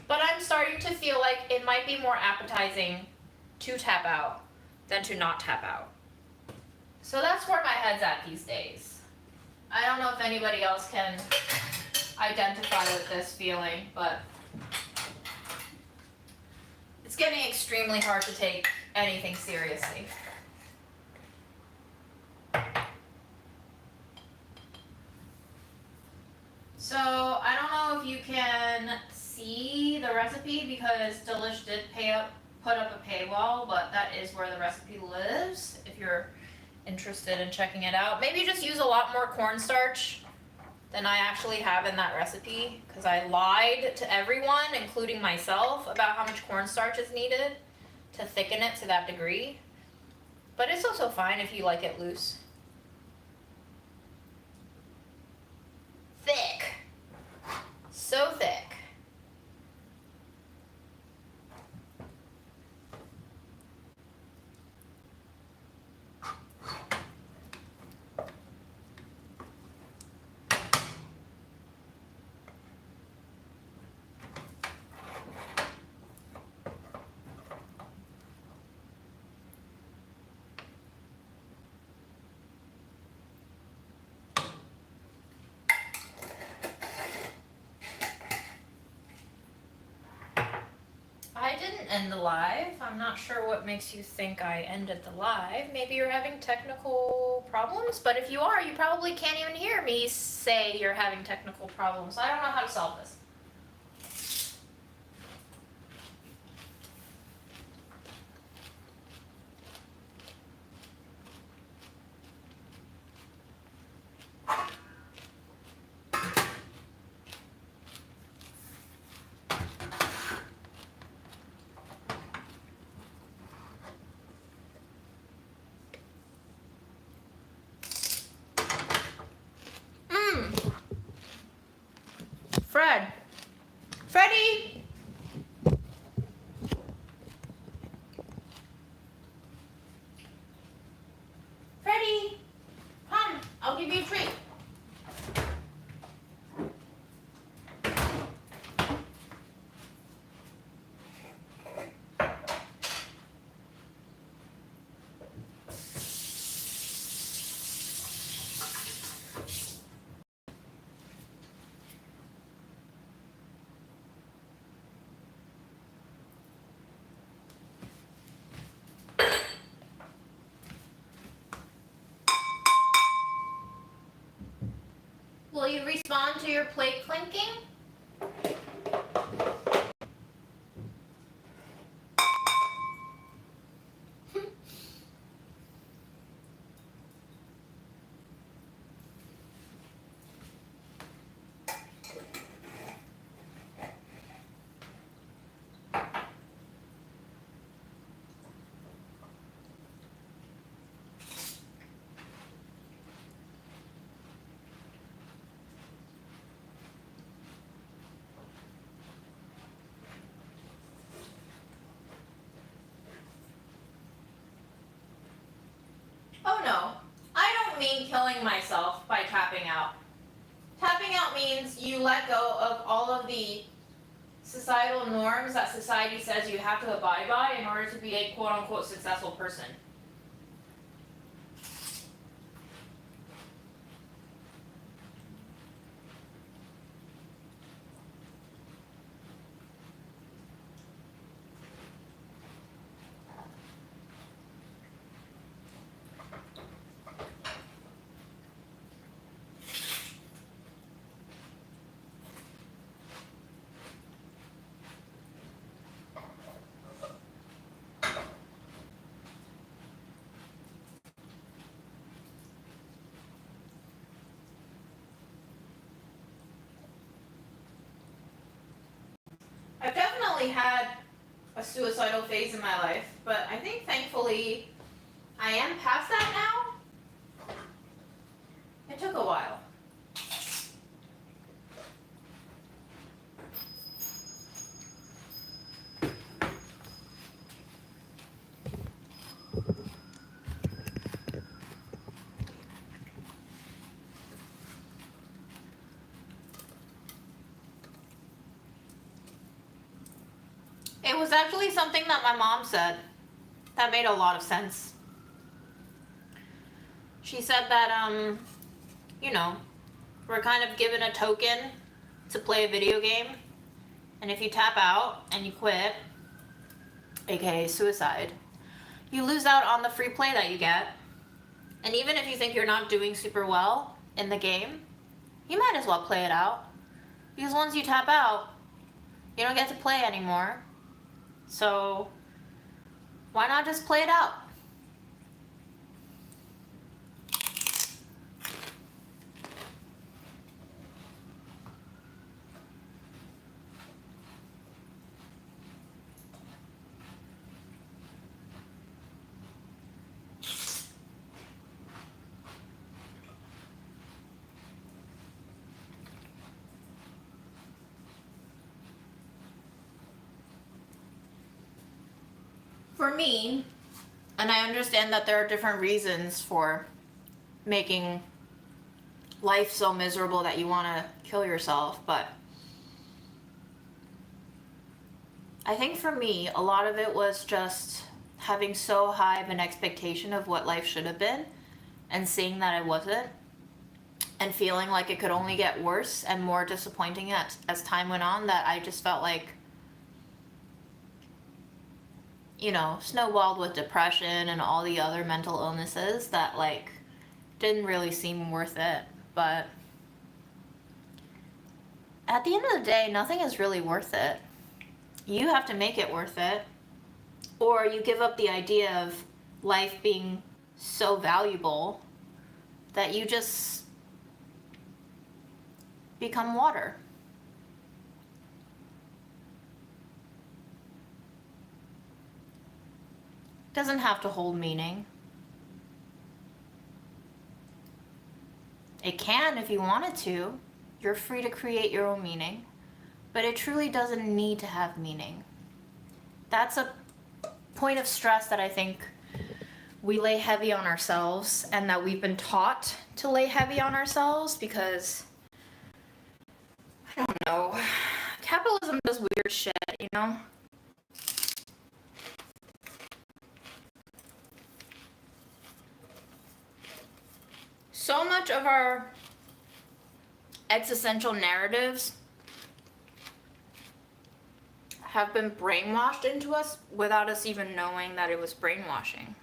but I'm starting to feel like it might be more appetizing to tap out than to not tap out. So that's where my head's at these days. I don't know if anybody else can identify with this feeling, but it's getting extremely hard to take anything seriously. So I don't know if you can see the recipe because Delish did put up a paywall, but that is where the recipe lives if you're interested in checking it out. Maybe just use a lot more cornstarch than I actually have in that recipe, because I lied to everyone, including myself, about how much cornstarch is needed to thicken it to that degree. But it's also fine if you like it loose. Thick. So thick. I didn't end the live. I'm not sure what makes you think I ended the live. Maybe you're having technical problems, but if you are, you probably can't even hear me say you're having technical problems. I don't know how to solve this. Freddie! Freddie! Come, I'll give you a treat. Will you respond to your plate clinking? Oh no, I don't mean killing myself by tapping out. Tapping out means you let go of all of the societal norms that society says you have to abide by in order to be a quote-unquote successful person. I've definitely had a suicidal phase in my life, but I think thankfully I am past that now. It took a while. It was actually something that my mom said that made a lot of sense. She said that, you know, we're kind of given a token to play a video game, and if you tap out and you quit, aka suicide, you lose out on the free play that you get. And even if you think you're not doing super well in the game, you might as well play it out. Because once you tap out, you don't get to play anymore. So why not just play it out? For me, and I understand that there are different reasons for making life so miserable that you want to kill yourself, but I think for me, a lot of it was just having so high of an expectation of what life should have been and seeing that it wasn't, and feeling like it could only get worse and more disappointing as time went on, that I just felt like, you know, snowballed with depression and all the other mental illnesses that, like, didn't really seem worth it. But at the end of the day, nothing is really worth it. You have to make it worth it, or you give up the idea of life being so valuable that you just become water. Doesn't have to hold meaning. It can if you wanted to. You're free to create your own meaning. but it truly doesn't need to have meaning. That's a point of stress that I think we lay heavy on ourselves, and that we've been taught to lay heavy on ourselves because, I don't know, capitalism does weird shit, you know? So much of our existential narratives have been brainwashed into us without us even knowing that it was brainwashing.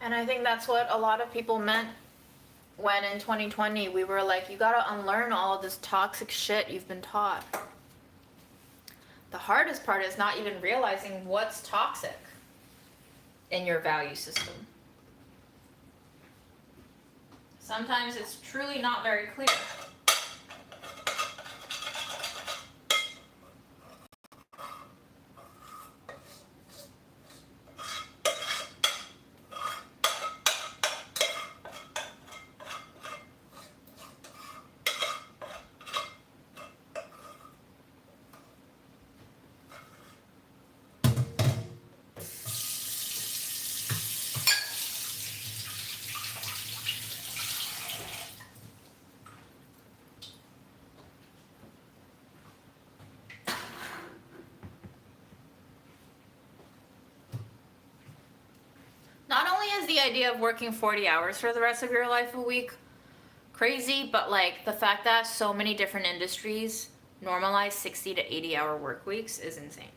And I think that's what a lot of people meant when in 2020 we were like, you gotta unlearn all of this toxic shit you've been taught. The hardest part is not even realizing what's toxic in your value system. Sometimes it's truly not very clear. Not only is the idea of working 40 hours for the rest of your life a week crazy, but like the fact that so many different industries normalize 60 to 80 hour work weeks is insane.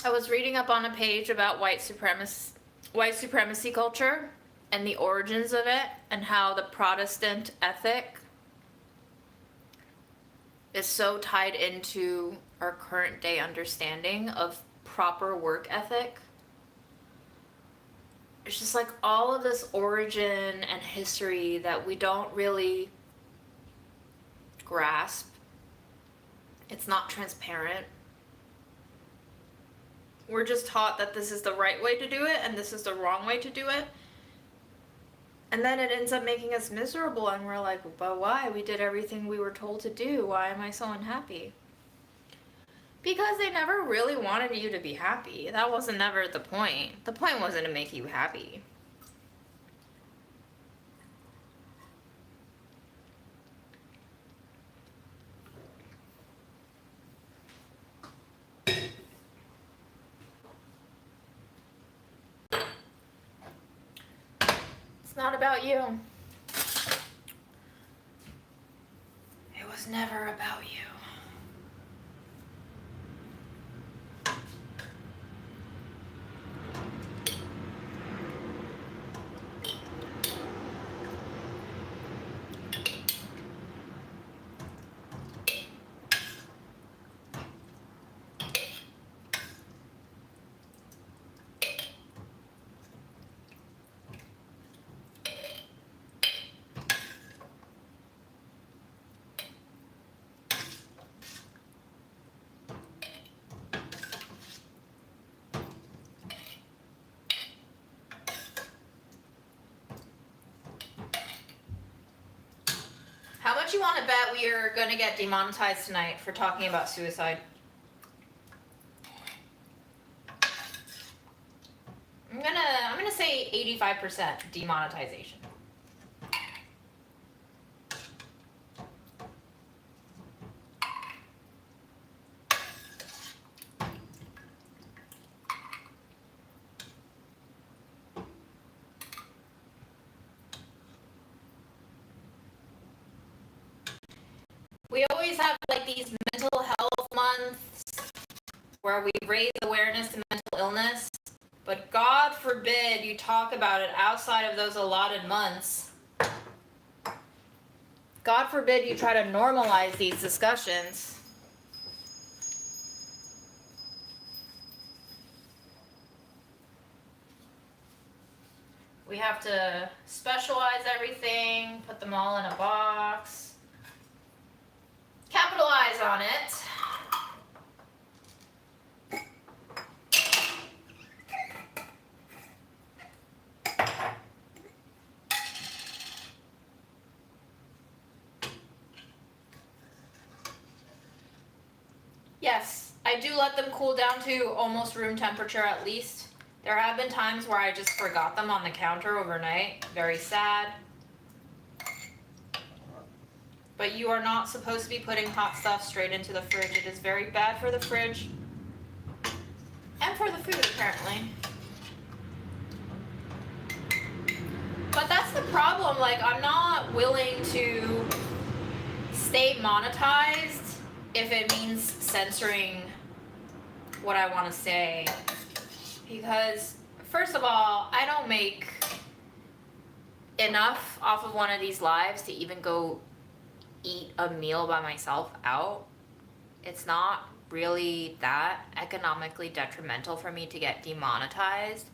I was reading up on a page about white supremacy culture and the origins of it, and how the Protestant ethic is so tied into our current day understanding of proper work ethic. It's just like all of this origin and history that we don't really grasp. It's not transparent. We're just taught that this is the right way to do it and this is the wrong way to do it. And then it ends up making us miserable, and we're like, but why? We did everything we were told to do. Why am I so unhappy? Because they never really wanted you to be happy. That wasn't never the point. The point wasn't to make you happy. It's not about you. It was never about you. How much you want to bet we are going to get demonetized tonight for talking about suicide? I'm gonna say 85% demonetization. We always have like these mental health months where we raise awareness to mental illness, but God forbid you talk about it outside of those allotted months. God forbid you try to normalize these discussions. We have to specialize everything, put them all in a box, capitalize on it. Yes, I do let them cool down to almost room temperature at least. There have been times where I just forgot them on the counter overnight. Very sad. But you are not supposed to be putting hot stuff straight into the fridge. It is very bad for the fridge. And for the food, apparently. But that's the problem. Like, I'm not willing to stay monetized if it means censoring what I want to say. Because, first of all, I don't make enough off of one of these lives to even go eat a meal by myself out. It's not really that economically detrimental for me to get demonetized.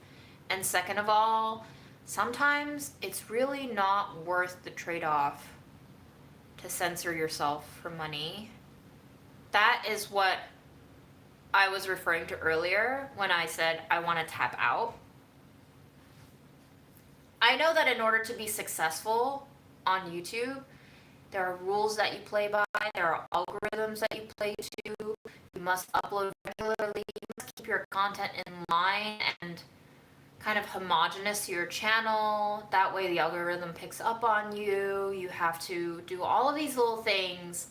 And second of all, sometimes it's really not worth the trade-off to censor yourself for money. That is what I was referring to earlier when I said I want to tap out. I know that in order to be successful on YouTube, there are rules that you play by, there are algorithms that you play to, you must upload regularly, you must keep your content in line and kind of homogenous to your channel. That way the algorithm picks up on you. You have to do all of these little things,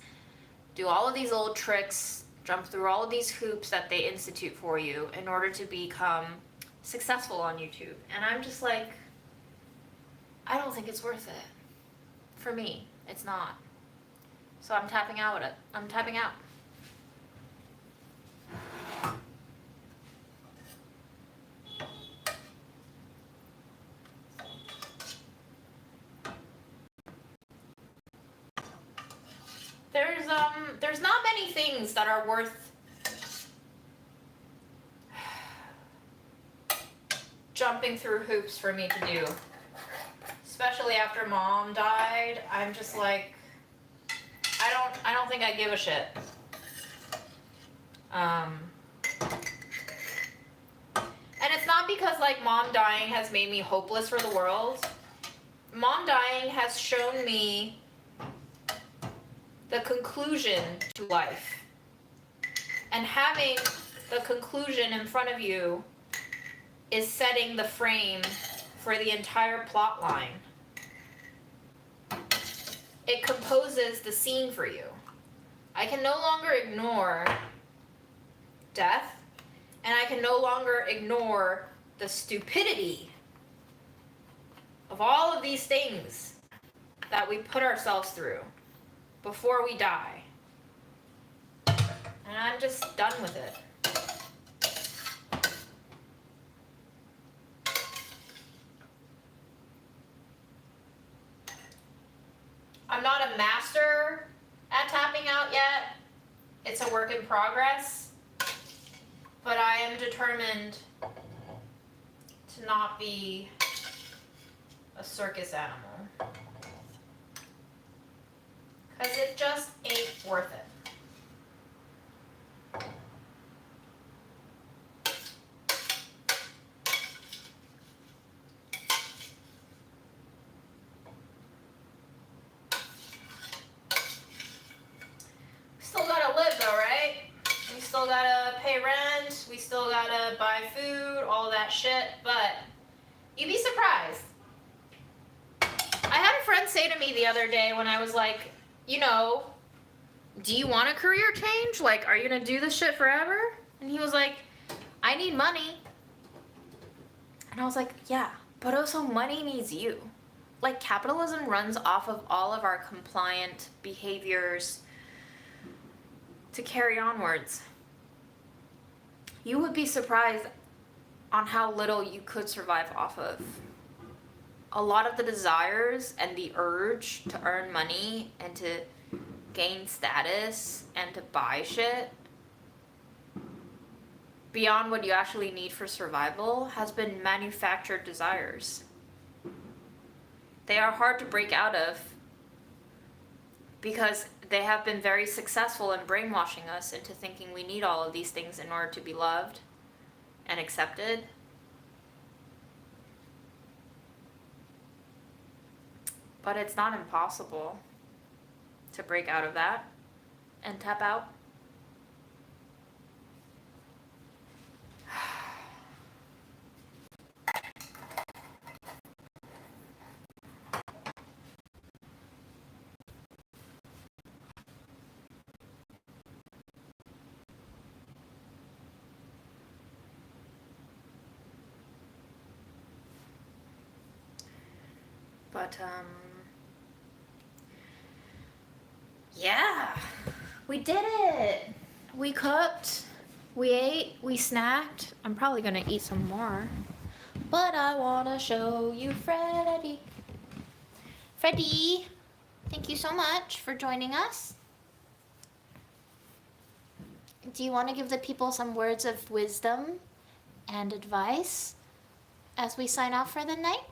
do all of these little tricks, jump through all of these hoops that they institute for you in order to become successful on YouTube. And I'm just like, I don't think it's worth it. For me, it's not. So I'm tapping out with it. I'm tapping out. There's not many things that are worth jumping through hoops for me to do. Especially after Mom died, I'm just like, I don't think I give a shit. And it's not because like Mom dying has made me hopeless for the world. Mom dying has shown me the conclusion to life. And having the conclusion in front of you is setting the frame for the entire plot line. It composes the scene for you. I can no longer ignore death, and I can no longer ignore the stupidity of all of these things that we put ourselves through before we die. And I'm just done with it. I'm not a master at tapping out yet. It's a work in progress. But I am determined to not be a circus animal. Because it just ain't worth it. Still gotta live though, right? We still gotta pay rent, we still gotta buy food, all that shit, but you'd be surprised. I had a friend say to me the other day when I was like, you know, do you want a career change? Like, are you gonna do this shit forever? And he was like, I need money. And I was like, yeah, but also money needs you. Like, capitalism runs off of all of our compliant behaviors to carry onwards. You would be surprised on how little you could survive off of. A lot of the desires and the urge to earn money and to gain status and to buy shit beyond what you actually need for survival has been manufactured desires. They are hard to break out of because they have been very successful in brainwashing us into thinking we need all of these things in order to be loved and accepted. But it's not impossible to break out of that and tap out. But, yeah, we did it. We cooked, we ate, we snacked. I'm probably gonna eat some more. But I wanna show you Freddy. Freddy, thank you so much for joining us. Do you want to give the people some words of wisdom and advice as we sign off for the night?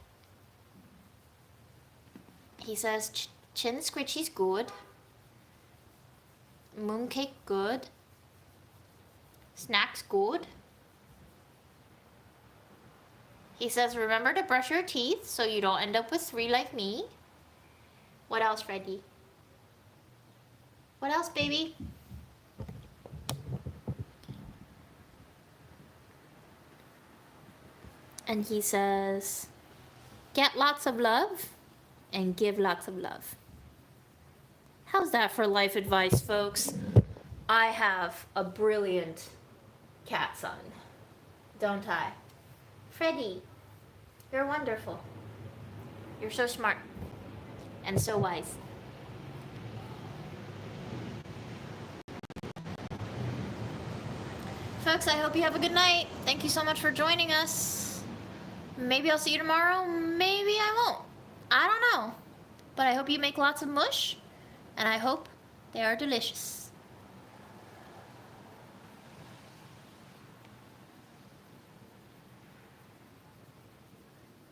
He says, chin scritchy's good. Mooncake good. Snacks good. He says, remember to brush your teeth so you don't end up with 3 like me. What else, Freddy? What else, baby? And he says, get lots of love and give lots of love. How's that for life advice, folks? I have a brilliant cat son, don't I? Freddy, you're wonderful. You're so smart and so wise. Folks, I hope you have a good night. Thank you so much for joining us. Maybe I'll see you tomorrow, maybe I won't. I don't know. But I hope you make lots of mush, and I hope they are delicious.